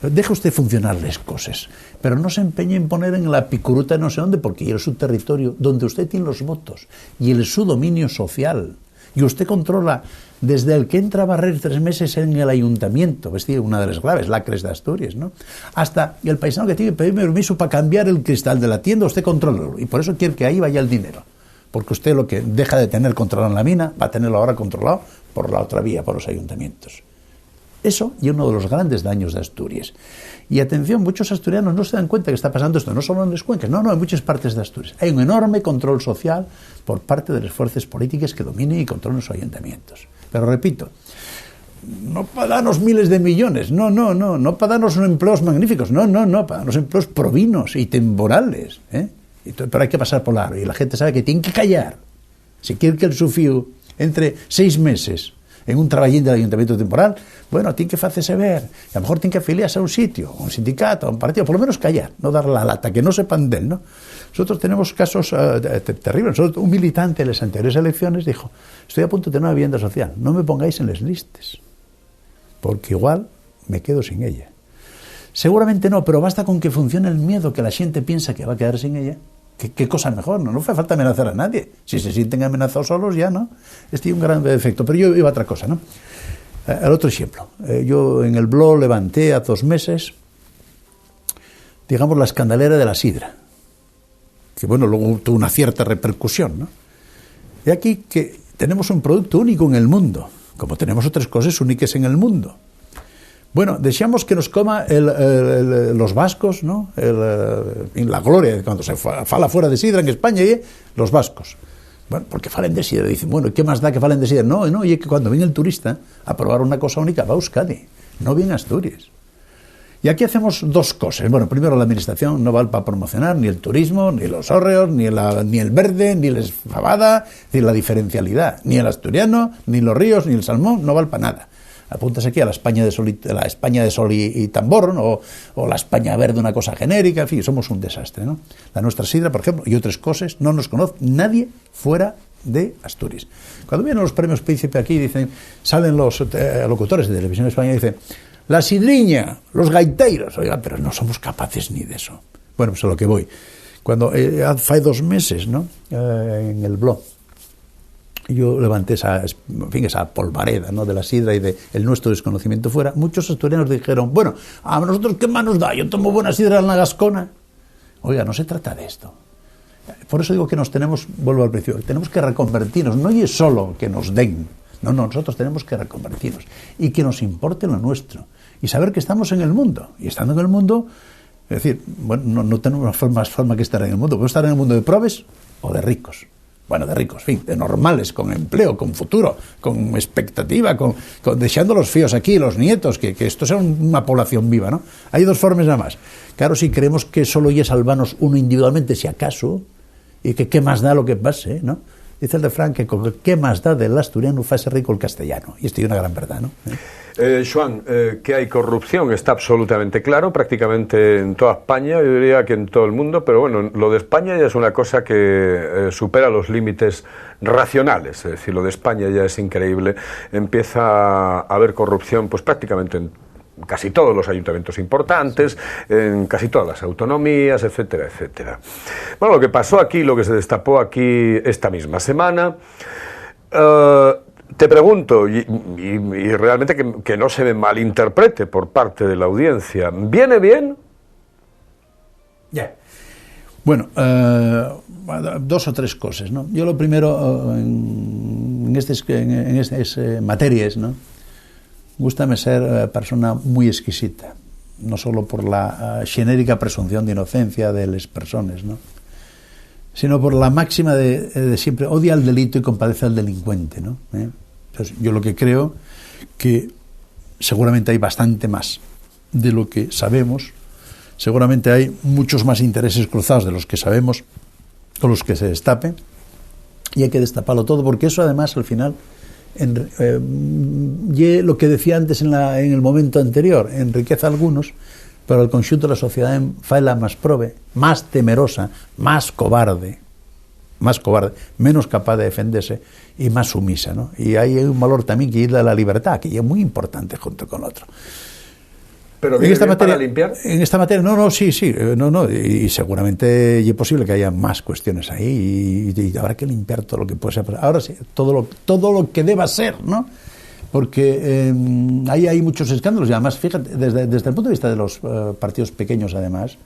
[SPEAKER 2] Deja usted funcionar las cosas, pero no se empeñe en poner en la picuruta no sé dónde, porque es su territorio, donde usted tiene los votos, y el su dominio social. Y usted controla desde el que entra a barrer 3 meses en el ayuntamiento, vestido una de las graves lacres de Asturias, ¿no? Hasta el paisano que tiene que pedir permiso para cambiar el cristal de la tienda, usted controla. Y por eso quiere que ahí vaya el dinero. Porque usted lo que deja de tener controlado en la mina, va a tenerlo ahora controlado por la otra vía, por los ayuntamientos. Eso y uno de los grandes daños de Asturias. Y atención, muchos asturianos no se dan cuenta que está pasando esto, no solo en las cuencas, no, en muchas partes de Asturias. Hay un enorme control social por parte de las fuerzas políticas que dominen y controlan los ayuntamientos. Pero repito, no para darnos miles de millones, no para darnos empleos magníficos, no, para darnos empleos provinos y temporales, ¿eh? Pero hay que pasar por largo y la gente sabe que tiene que callar. Si quiere que el sufío entre 6 meses en un traballín del ayuntamiento temporal, bueno, tiene que hacerse ver, y a lo mejor tiene que afiliarse a un sitio, a un sindicato, a un partido, por lo menos callar, no dar la lata, que no sepan de él, ¿no? Nosotros tenemos casos terribles. Un militante en las anteriores elecciones dijo, estoy a punto de tener una vivienda social, no me pongáis en las listas, porque igual me quedo sin ella. Seguramente no, pero basta con que funcione el miedo, que la gente piensa que va a quedar sin ella. ¿Qué cosa mejor? No hace falta amenazar a nadie. Si se sienten amenazados solos, ya no. Este es un gran defecto. Pero yo iba a otra cosa, ¿no? El otro ejemplo. Yo en el blog levanté a 2 meses, digamos, la escandalera de la sidra. Que, bueno, luego tuvo una cierta repercusión, ¿no? Y aquí que tenemos un producto único en el mundo, como tenemos otras cosas únicas en el mundo. Bueno, deseamos que nos coma los vascos, ¿no? La gloria, cuando se fala fuera de sidra en España, los vascos. Bueno, porque falen de sidra. Dicen, bueno, ¿qué más da que falen de sidra? No, y es que cuando viene el turista a probar una cosa única, va a Euskadi, no viene a Asturias. Y aquí hacemos 2 cosas. Bueno, primero, la administración no vale para promocionar ni el turismo, ni los hórreos, ni el verde, ni la fabada, ni la diferencialidad. Ni el asturiano, ni los ríos, ni el salmón, no vale para nada. Apuntas aquí a la España de sol y tambor, ¿no? o la España verde, una cosa genérica, en fin, somos un desastre, ¿no? La nuestra sidra, por ejemplo, y otras cosas, no nos conoce nadie fuera de Asturias. Cuando vienen los premios Príncipe aquí, dicen, salen los locutores de televisión española y dicen, la sidriña, los gaiteiros, oiga, pero no somos capaces ni de eso. Bueno, pues a lo que voy. Cuando hace 2 meses, ¿no? En el blog, yo levanté esa polvareda, ¿no? De la sidra y de el nuestro desconocimiento fuera. Muchos asturianos dijeron, bueno, a nosotros qué más nos da, yo tomo buena sidra en la Gascona. Oiga, no se trata de esto. Por eso digo que vuelvo al principio, tenemos que reconvertirnos, no es solo que nos den, no, nosotros tenemos que reconvertirnos y que nos importe lo nuestro y saber que estamos en el mundo, y estando en el mundo, es decir, bueno, no tenemos más forma que estar en el mundo, podemos estar en el mundo de probes o de ricos. bueno, de ricos, en fin, de normales, con empleo, con futuro, con expectativa, con dejando los fíos aquí, los nietos, que esto sea una población viva, ¿no? Hay dos formas nada más. Claro, si creemos que solo hay salvanos uno individualmente, si acaso, y que qué más da lo que pase, ¿no? Dice el refrán que qué más da del asturiano hace rico el castellano, y esto es una gran verdad, ¿no?
[SPEAKER 1] Joan, que hay corrupción está absolutamente claro, prácticamente en toda España, yo diría que en todo el mundo, pero bueno, lo de España ya es una cosa que supera los límites racionales, es decir, lo de España ya es increíble, empieza a haber corrupción pues prácticamente en casi todos los ayuntamientos importantes, en casi todas las autonomías, etcétera, etcétera. Bueno, lo que pasó aquí, lo que se destapó aquí esta misma semana, te pregunto, y realmente que no se me malinterprete por parte de la audiencia, ¿viene bien?
[SPEAKER 2] Ya. Bueno, dos o tres cosas, ¿no? Yo lo primero, en estas materias, ¿no? Gústame ser persona muy exquisita, no solo por la genérica presunción de inocencia de las personas, ¿no? Sino por la máxima de siempre odia al delito y compadece al delincuente, ¿no? Entonces, yo lo que creo que seguramente hay bastante más de lo que sabemos, seguramente hay muchos más intereses cruzados de los que sabemos con los que se destapen, y hay que destaparlo todo, porque eso además al final lo que decía antes en el momento anterior, enriquece a algunos, pero el conjunto de la sociedad faela más prove, más temerosa, más cobarde, menos capaz de defenderse y más sumisa, ¿no? Y hay un valor también que es la libertad, que es muy importante junto con otro.
[SPEAKER 1] ¿Pero en esta materia para limpiar?
[SPEAKER 2] En esta materia, sí, y seguramente es posible que haya más cuestiones ahí y habrá que limpiar todo lo que puede ser. Ahora sí, todo lo que deba ser, ¿no? Porque ahí hay muchos escándalos y además, fíjate, desde el punto de vista de los partidos pequeños, además,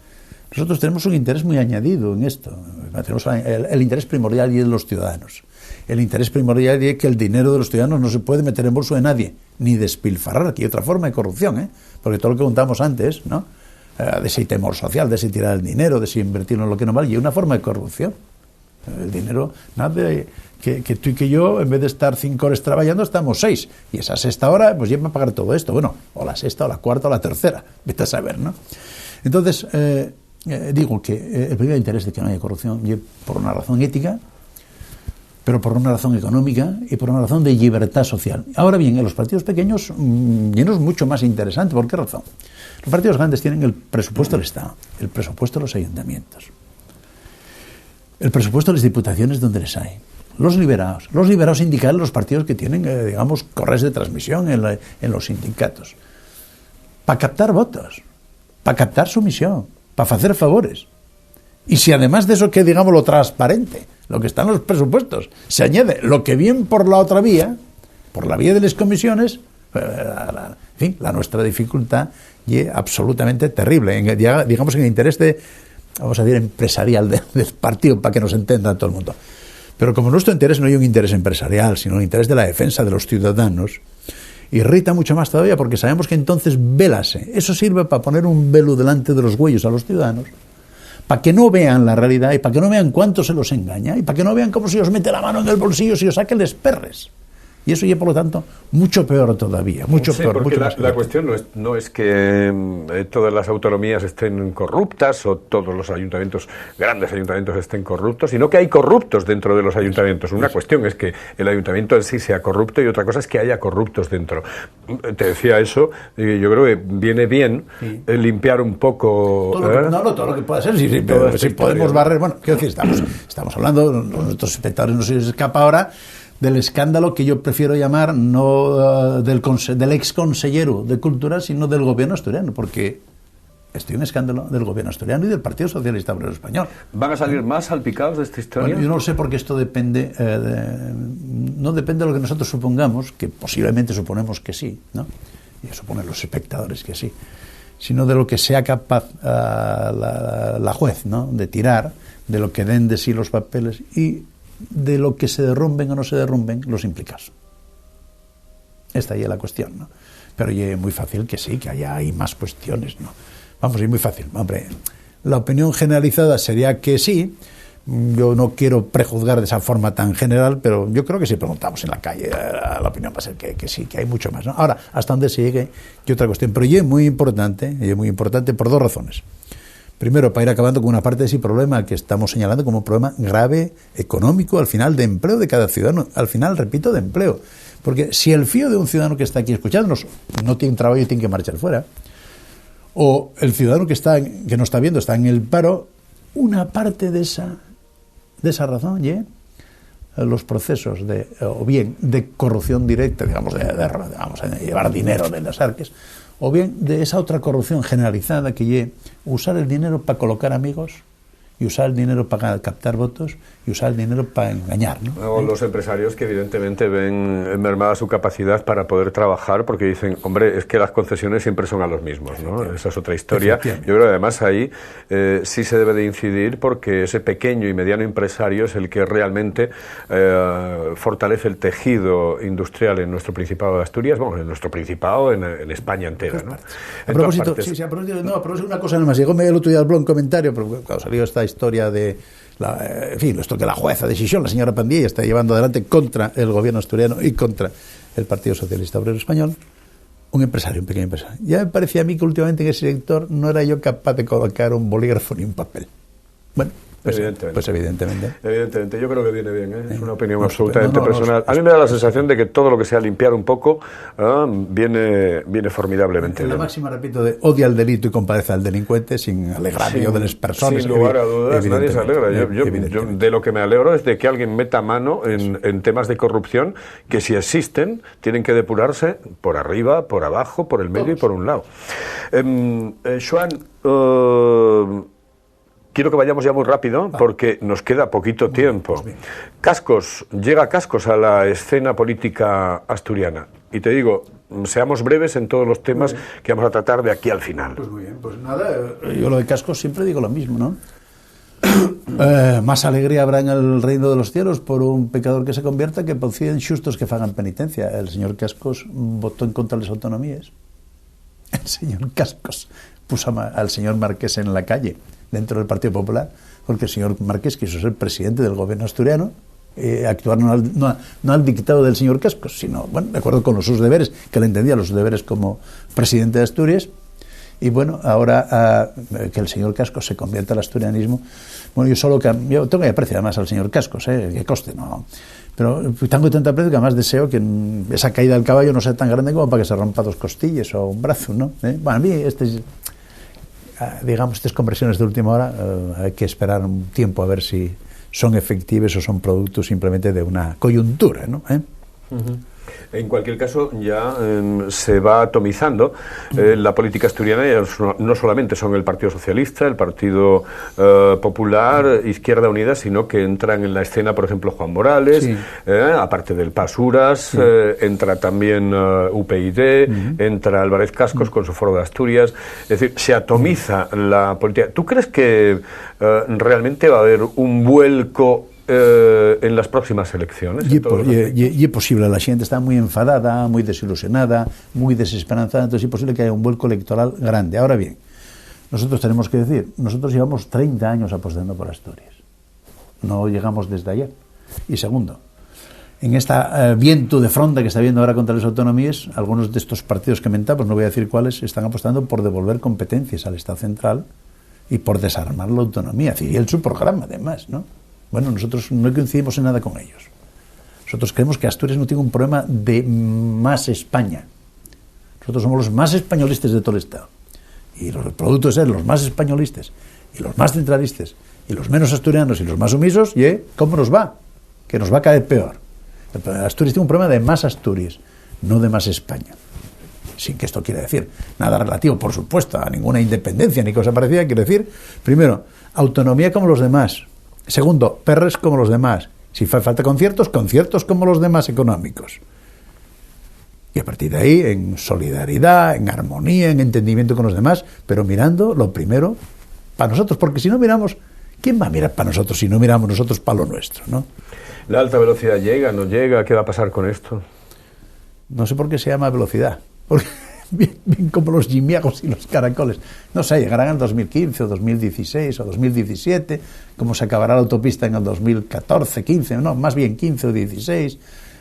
[SPEAKER 2] nosotros tenemos un interés muy añadido en esto. Tenemos el interés primordial y de los ciudadanos. El interés primordial es que el dinero de los ciudadanos no se puede meter en bolso de nadie, ni despilfarrar. Aquí hay otra forma de corrupción, porque todo lo que contamos antes, ¿no? De ese temor social, de ese tirar el dinero, de ese invertirlo en lo que no vale, y una forma de corrupción. El dinero, nada que tú y que yo, en vez de estar 5 horas trabajando, estamos 6, y esa sexta hora, pues lleva a pagar todo esto, bueno, o la sexta, o la cuarta, o la tercera, vete a saber, ¿no? Entonces, digo que el primer interés de que no haya corrupción es por una razón ética, pero por una razón económica y por una razón de libertad social. Ahora bien, en los partidos pequeños es mucho más interesante. ¿Por qué razón? Los partidos grandes tienen el presupuesto del Estado, el presupuesto de los ayuntamientos, el presupuesto de las diputaciones donde les hay, los liberados sindicales, los partidos que tienen, digamos, correos de transmisión en los sindicatos, para captar votos, para captar sumisión, para hacer favores. Y si además de eso, que digamos lo transparente, lo que está en los presupuestos, se añade lo que bien por la otra vía, por la vía de las comisiones, en fin, la nuestra dificultad es absolutamente terrible, digamos en el interés vamos a decir, empresarial del partido, para que nos entienda todo el mundo. Pero como nuestro interés no hay un interés empresarial, sino un interés de la defensa de los ciudadanos, irrita mucho más todavía, porque sabemos que entonces vélase. Eso sirve para poner un velo delante de los huellos a los ciudadanos, para que no vean la realidad y para que no vean cuánto se los engaña y para que no vean cómo se os mete la mano en el bolsillo si os saquen les perres. Y eso ya, por lo tanto, mucho peor todavía, mucho peor.
[SPEAKER 1] Porque
[SPEAKER 2] mucho
[SPEAKER 1] la cuestión no es que todas las autonomías estén corruptas o todos los ayuntamientos, grandes ayuntamientos, estén corruptos, sino que hay corruptos dentro de los ayuntamientos. Una cuestión es que el ayuntamiento en sí sea corrupto y otra cosa es que haya corruptos dentro. Te decía eso, y yo creo que viene bien limpiar un poco...
[SPEAKER 2] todo lo que pueda ser, si podemos barrer... Bueno, quiero decir, estamos hablando, nuestros espectadores no se les escapa ahora, del escándalo que yo prefiero llamar no del ex consellero de Cultura, sino del gobierno asturiano, porque estoy un escándalo del gobierno asturiano y del Partido Socialista Obrero Español.
[SPEAKER 1] ¿Van a salir más salpicados de esta historia?
[SPEAKER 2] Bueno, yo no lo sé, porque esto depende, no depende de lo que nosotros supongamos, que posiblemente suponemos que sí, ¿no? Y suponen los espectadores que sí, sino de lo que sea capaz la juez, ¿no? De tirar, de lo que den de sí los papeles y de lo que se derrumben o no se derrumben los implicados. Esta ya es la cuestión, ¿no? Pero ya es muy fácil que sí, que hay más cuestiones, ¿no? Vamos, es muy fácil. Hombre, la opinión generalizada sería que sí, Yo no quiero prejuzgar de esa forma tan general, pero yo creo que si preguntamos en la calle, la opinión va a ser que sí, que hay mucho más, ¿no? Ahora, hasta dónde se llegue, y otra cuestión, pero es muy importante por dos razones. Primero, para ir acabando con una parte de ese problema que estamos señalando como un problema grave, económico, al final de empleo de cada ciudadano, al final, repito, de empleo. Porque si el fío de un ciudadano que está aquí escuchándonos no tiene trabajo y tiene que marchar fuera, o el ciudadano que no está viendo, está en el paro, una parte de esa razón, los procesos o bien de corrupción directa, digamos, vamos a llevar dinero de las arques, o bien de esa otra corrupción generalizada que usar el dinero para colocar amigos, y usar el dinero para captar votos, y usar el dinero para engañar, ¿no?
[SPEAKER 1] O los empresarios que evidentemente ven mermada su capacidad para poder trabajar porque dicen, hombre, es que las concesiones siempre son a los mismos, ¿no? Esa es otra historia. Yo creo que además ahí sí se debe de incidir porque ese pequeño y mediano empresario es el que realmente fortalece el tejido industrial en nuestro Principado de Asturias, bueno, en nuestro Principado, en España entera, ¿no?
[SPEAKER 2] A propósito, a propósito, una cosa más, llegó el otro día al blog un comentario, porque cuando salió esta historia de esto que la jueza de Xixón, la señora Pandilla, está llevando adelante contra el gobierno asturiano y contra el Partido Socialista Obrero Español, un pequeño empresario. Ya me parecía a mí que últimamente en ese sector no era yo capaz de colocar un bolígrafo ni un papel. Bueno, evidentemente.
[SPEAKER 1] Evidentemente, yo creo que viene bien, ¿eh? Es una opinión absolutamente personal. A mí me da la sensación de que todo lo que sea limpiar un poco viene formidablemente bien.
[SPEAKER 2] La máxima, repito, de odia al delito y compadece al delincuente sin alegravio de las personas.
[SPEAKER 1] Sin lugar a dudas, nadie se alegra. Yo de lo que me alegro es de que alguien meta mano en temas de corrupción que si existen tienen que depurarse por arriba, por abajo, por el medio y por un lado. Joan, quiero que vayamos ya muy rápido porque nos queda poquito tiempo. Llega Cascos a la escena política asturiana. Y te digo, seamos breves en todos los temas que vamos a tratar de aquí al final.
[SPEAKER 2] Pues muy bien, pues nada, yo lo de Cascos siempre digo lo mismo, ¿no? Más alegría habrá en el reino de los cielos por un pecador que se convierta que por 100 xustos que fagan penitencia. El señor Cascos votó en contra de las autonomías. El señor Cascos puso al señor Marqués en la calle dentro del Partido Popular, porque el señor Marqués quiso ser presidente del gobierno asturiano, actuar no al dictado del señor Cascos, sino, bueno, de acuerdo con sus deberes, que le entendía los deberes como presidente de Asturias. Y bueno, ahora que el señor Cascos se convierta al asturianismo, bueno, yo tengo que apreciar además al señor Cascos, que coste, no, pero tengo tanta aprecio que además deseo que esa caída del caballo no sea tan grande como para que se rompa 2 costillas o un brazo, ¿no? Bueno, a mí estas conversiones de última hora hay que esperar un tiempo a ver si son efectivas o son productos simplemente de una coyuntura, ¿no?
[SPEAKER 1] En cualquier caso, ya se va atomizando la política asturiana. Ya no solamente son el Partido Socialista, el Partido Popular, Izquierda Unida, sino que entran en la escena, por ejemplo, Juan Morales, aparte del Pasuras, entra también UPyD, entra Álvarez Cascos con su Foro de Asturias. Es decir, se atomiza la política. ¿Tú crees que realmente va a haber un vuelco en las próximas elecciones?
[SPEAKER 2] Y es posible, la gente está muy enfadada, muy desilusionada, muy desesperanzada, entonces es posible que haya un vuelco electoral grande. Ahora bien, nosotros tenemos que decir, nosotros llevamos 30 años apostando por Asturias, no llegamos desde ayer. Y segundo, en esta viento de fronda que está habiendo ahora contra las autonomías, algunos de estos partidos que mentamos, no voy a decir cuáles, están apostando por devolver competencias al Estado central y por desarmar la autonomía, y él su programa además, ¿no? Bueno, nosotros no coincidimos en nada con ellos. Nosotros creemos que Asturias no tiene un problema de más España. Nosotros somos los más españolistas de todo el Estado. Y los productos de ser los más españolistas y los más centralistas y los menos asturianos y los más sumisos, ¿cómo nos va? Que nos va a caer peor. Asturias tiene un problema de más Asturias, no de más España. Sin que esto quiera decir nada relativo, por supuesto, a ninguna independencia ni cosa parecida. Quiere decir, primero, autonomía como los demás. Segundo, perres como los demás. Si falta conciertos como los demás económicos. Y a partir de ahí, en solidaridad, en armonía, en entendimiento con los demás, pero mirando lo primero para nosotros, porque si no miramos, ¿quién va a mirar para nosotros si no miramos nosotros para lo nuestro, ¿no?
[SPEAKER 1] ¿La alta velocidad llega, no llega? ¿Qué va a pasar con esto?
[SPEAKER 2] No sé por qué se llama velocidad. bien como los gimiagos y los caracoles. No sé, llegarán al 2015 o 2016 o 2017, como se acabará la autopista en el 2014, 15, no, más bien 15 o 16.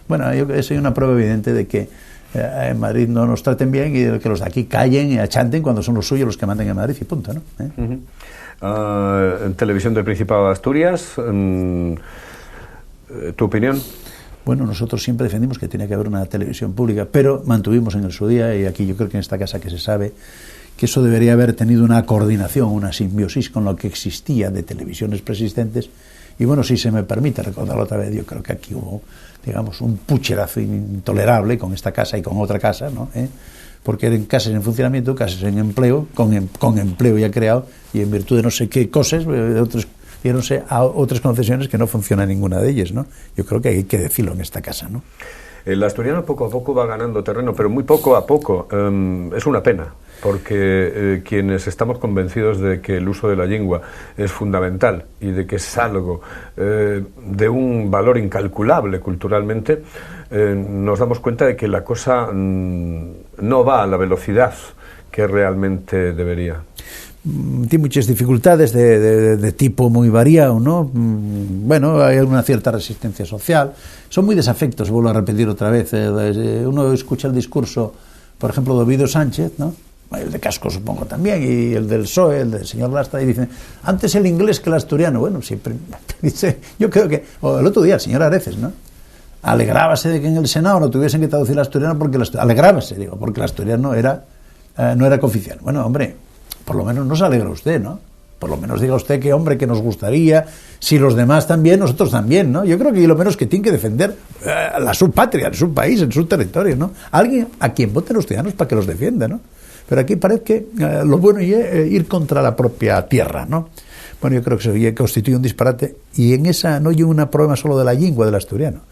[SPEAKER 2] Bueno, yo creo que soy una prueba evidente de que en Madrid no nos traten bien y de que los de aquí callen y achanten cuando son los suyos los que mandan en Madrid y punto, ¿no?
[SPEAKER 1] En Televisión del Principado de Asturias, ¿tu opinión?
[SPEAKER 2] Bueno, nosotros siempre defendimos que tenía que haber una televisión pública, pero mantuvimos en su día, y aquí yo creo que en esta casa que se sabe, que eso debería haber tenido una coordinación, una simbiosis con lo que existía de televisiones preexistentes. Y bueno, si se me permite recordarlo otra vez, yo creo que aquí hubo, digamos, un pucherazo intolerable con esta casa y con otra casa, ¿no? Porque eran casas en funcionamiento, casas en empleo, con empleo ya creado, y en virtud de no sé qué cosas, de otros, diéronse a otras concesiones que no funciona ninguna de ellas, ¿no? Yo creo que hay que decirlo en esta casa, ¿no?
[SPEAKER 1] El asturiano poco a poco va ganando terreno, pero muy poco a poco. Es una pena, porque quienes estamos convencidos de que el uso de la lengua es fundamental y de que es algo de un valor incalculable culturalmente, nos damos cuenta de que la cosa no va a la velocidad que realmente debería.
[SPEAKER 2] Tiene muchas dificultades de tipo muy variado, ¿no? Bueno, hay una cierta resistencia social. Son muy desafectos, vuelvo a repetir otra vez. Uno escucha el discurso, por ejemplo, de Ovidio Sánchez, ¿no? El de Casco supongo también, y el del PSOE, el del señor Lastra, y dicen, antes el inglés que el asturiano. Bueno, siempre dice, yo creo que, o el otro día el señor Areces, ¿no? Alegrábase de que en el Senado no tuviesen que traducir el asturiano, porque porque el asturiano no era cooficial. Bueno, hombre, por lo menos no se alegra usted, ¿no? Por lo menos diga usted que, hombre, que nos gustaría, si los demás también, nosotros también, ¿no? Yo creo que lo menos que tiene que defender la su patria, en su país, en su territorio, ¿no? Alguien a quien voten los ciudadanos para que los defienda, ¿no? Pero aquí parece que lo bueno es ir contra la propia tierra, ¿no? Bueno, yo creo que eso constituye un disparate, y en esa no hay un problema solo de la lengua del asturiano.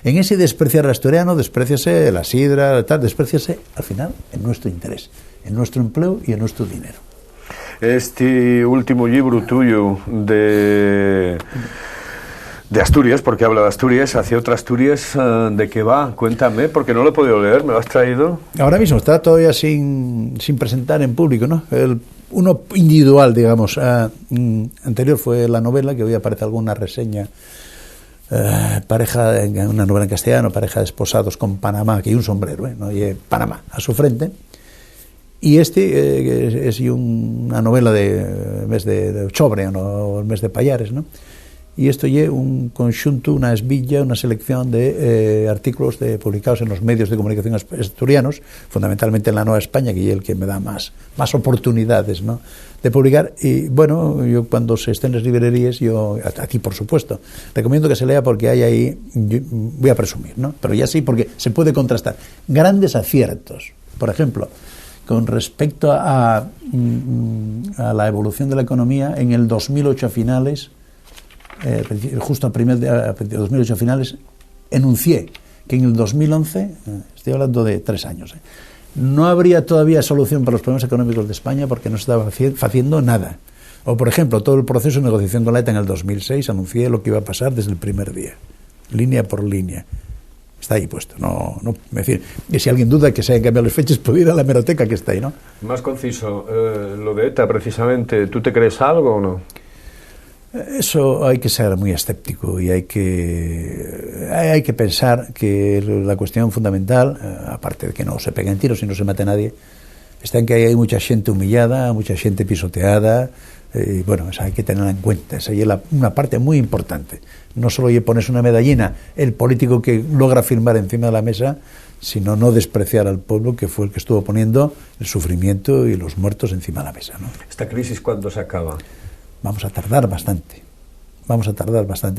[SPEAKER 2] En ese despreciar al asturiano, despreciase la sidra, tal, despreciase al final en nuestro interés, en nuestro empleo y en nuestro dinero.
[SPEAKER 1] Este último libro tuyo de Asturias, porque habla de Asturias, hacia otra Asturias, ¿de qué va? Cuéntame, porque no lo he podido leer, ¿me lo has traído?
[SPEAKER 2] Ahora mismo está todavía sin presentar en público, ¿no? Uno individual, digamos. Anterior fue la novela, que hoy aparece alguna reseña, una novela en castellano, pareja de esposados con Panamá, que hay un sombrero, ¿no? Y Panamá a su frente. Y es una novela de mes de octubre, o el mes de Pallares, ¿no? Y esto es un conjunto, una esbilla, una selección de artículos publicados en los medios de comunicación asturianos, fundamentalmente en la Nueva España, que es el que me da más oportunidades, ¿no?, de publicar. Y bueno, yo cuando se estén en las librerías, yo a ti por supuesto recomiendo que se lea, porque hay ahí, voy a presumir, ¿no?, pero ya sí, porque se puede contrastar grandes aciertos, por ejemplo, con respecto a la evolución de la economía en el 2008 a finales, justo a 2008 a finales, enuncié que en el 2011, estoy hablando de 3 años, no habría todavía solución para los problemas económicos de España, porque no se estaba haciendo nada. O, por ejemplo, todo el proceso de negociación con la ETA en el 2006, anuncié lo que iba a pasar desde el primer día, línea por línea. Está ahí puesto, no, es decir, y si alguien duda que se hayan cambiado las fechas, puede ir a la hemeroteca que está ahí, ¿no?
[SPEAKER 1] Más conciso, lo de ETA precisamente, ¿tú te crees algo o no?
[SPEAKER 2] Eso hay que ser muy escéptico, y hay que pensar que la cuestión fundamental, aparte de que no se peguen tiros y no se mate a nadie, está en que hay mucha gente humillada, mucha gente pisoteada, y bueno, eso hay que tenerla en cuenta. Esa es una parte muy importante. No solo ponerse una medallina el político que logra firmar encima de la mesa, sino no despreciar al pueblo, que fue el que estuvo poniendo el sufrimiento y los muertos encima de la mesa, ¿no?
[SPEAKER 1] ¿Esta crisis cuándo se acaba?
[SPEAKER 2] Vamos a tardar bastante.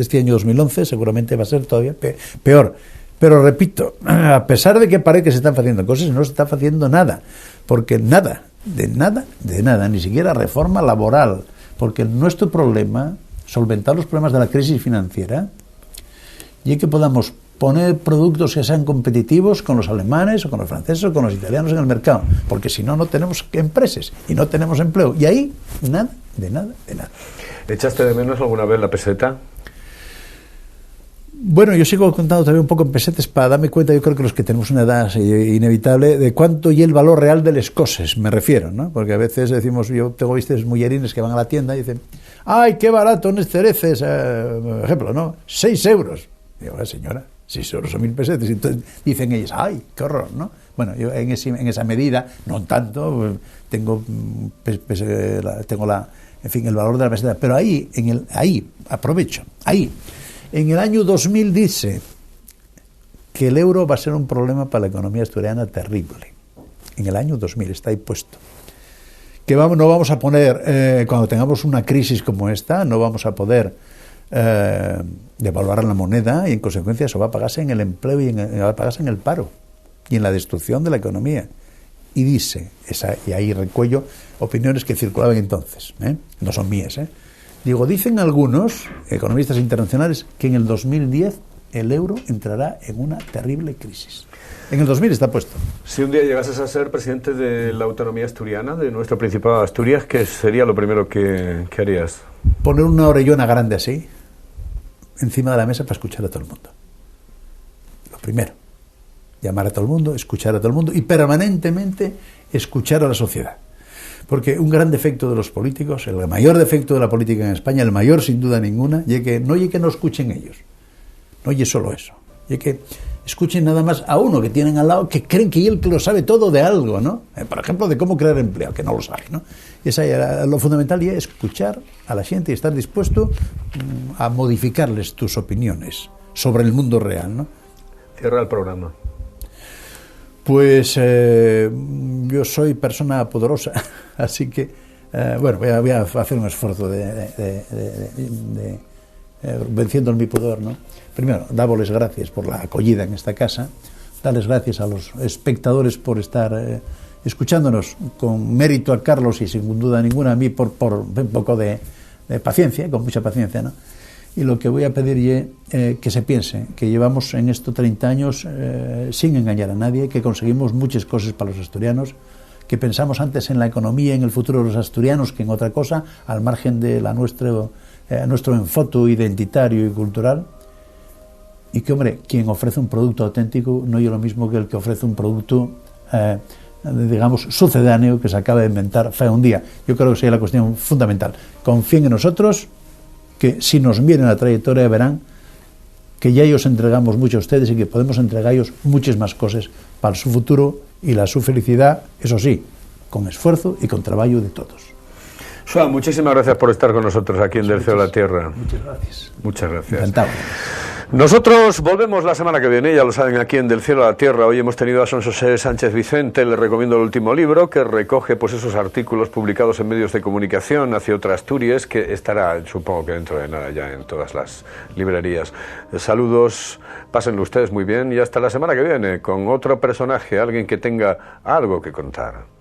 [SPEAKER 2] Este año 2011 seguramente va a ser todavía peor. Pero repito, a pesar de que parece que se están haciendo cosas, no se está haciendo nada. Porque nada, ni siquiera reforma laboral. Porque nuestro problema, solventar los problemas de la crisis financiera, y que podamos poner productos que sean competitivos con los alemanes o con los franceses o con los italianos en el mercado, porque si no, no tenemos empresas y no tenemos empleo, y ahí nada.
[SPEAKER 1] ¿Echaste de menos alguna vez la peseta?
[SPEAKER 2] Bueno, yo sigo contando también un poco en pesetes para darme cuenta, yo creo que los que tenemos una edad inevitable, de cuánto y el valor real de las cosas, me refiero, ¿no? Porque a veces decimos, yo tengo vistes mullerines que van a la tienda y dicen, ¡ay, qué barato unos cereces! Por ejemplo, ¿no? 6 euros. Y digo, señora, 6 euros son 1.000 pesetes. Y entonces dicen ellos, ¡ay, qué horror!, ¿no? Bueno, yo en esa medida, no tanto, tengo en fin, el valor de la peseta. Pero ahí, aprovecho, en el año 2000 dice que el euro va a ser un problema para la economía asturiana terrible. En el año 2000 está ahí puesto. Que no vamos a poner, cuando tengamos una crisis como esta, no vamos a poder devaluar la moneda y en consecuencia eso va a pagarse en el empleo y va a pagarse en el paro y en la destrucción de la economía. Y dice, y ahí recuello opiniones que circulaban entonces, no son mías, digo, dicen algunos economistas internacionales que en el 2010 el euro entrará en una terrible crisis. En el 2000 está puesto.
[SPEAKER 1] Si un día llegases a ser presidente de la autonomía asturiana, de nuestro Principado de Asturias, ¿qué sería lo primero que harías?
[SPEAKER 2] Poner una orellona grande así, encima de la mesa para escuchar a todo el mundo. Lo primero. Llamar a todo el mundo, escuchar a todo el mundo y permanentemente escuchar a la sociedad. Porque un gran defecto de los políticos, el mayor defecto de la política en España, el mayor sin duda ninguna, es que no escuchen ellos. No es solo eso. Es que escuchen nada más a uno que tienen al lado que creen que él lo sabe todo de algo, ¿no? Por ejemplo, de cómo crear empleo, que no lo sabe, ¿no? Lo fundamental es escuchar a la gente y estar dispuesto a modificarles tus opiniones sobre el mundo real, ¿no?
[SPEAKER 1] Cierra el programa.
[SPEAKER 2] Pues yo soy persona poderosa, así que, bueno, voy a hacer un esfuerzo venciendo mi pudor, ¿no? Primero, dárles gracias por la acogida en esta casa, darles gracias a los espectadores por estar escuchándonos, con mérito a Carlos y sin duda ninguna a mí por un poco de paciencia, con mucha paciencia, ¿no? Y lo que voy a pedir es que se piense que llevamos en estos 30 años sin engañar a nadie, que conseguimos muchas cosas para los asturianos, que pensamos antes en la economía, en el futuro de los asturianos, que en otra cosa, al margen de nuestro enfoque identitario y cultural. Y que, hombre, quien ofrece un producto auténtico no es lo mismo que el que ofrece un producto, digamos, sucedáneo, que se acaba de inventar fue un día. Yo creo que sería la cuestión fundamental. Confíen en nosotros, que si nos miren la trayectoria verán que ya ellos entregamos mucho a ustedes y que podemos entregar a ellos muchas más cosas para su futuro y su felicidad, eso sí, con esfuerzo y con trabajo de todos.
[SPEAKER 1] Joan, muchísimas gracias por estar con nosotros aquí en Del Cielo a la Tierra.
[SPEAKER 2] Muchas gracias.
[SPEAKER 1] Muchas gracias.
[SPEAKER 2] Encantado.
[SPEAKER 1] Nosotros volvemos la semana que viene, ya lo saben, aquí en Del Cielo a la Tierra. Hoy hemos tenido a Son José Sánchez Vicente. Les recomiendo el último libro, que recoge pues esos artículos publicados en medios de comunicación hacia otra Asturias, que estará, supongo que dentro de nada, ya en todas las librerías. Saludos, pásenlo ustedes muy bien y hasta la semana que viene con otro personaje, alguien que tenga algo que contar.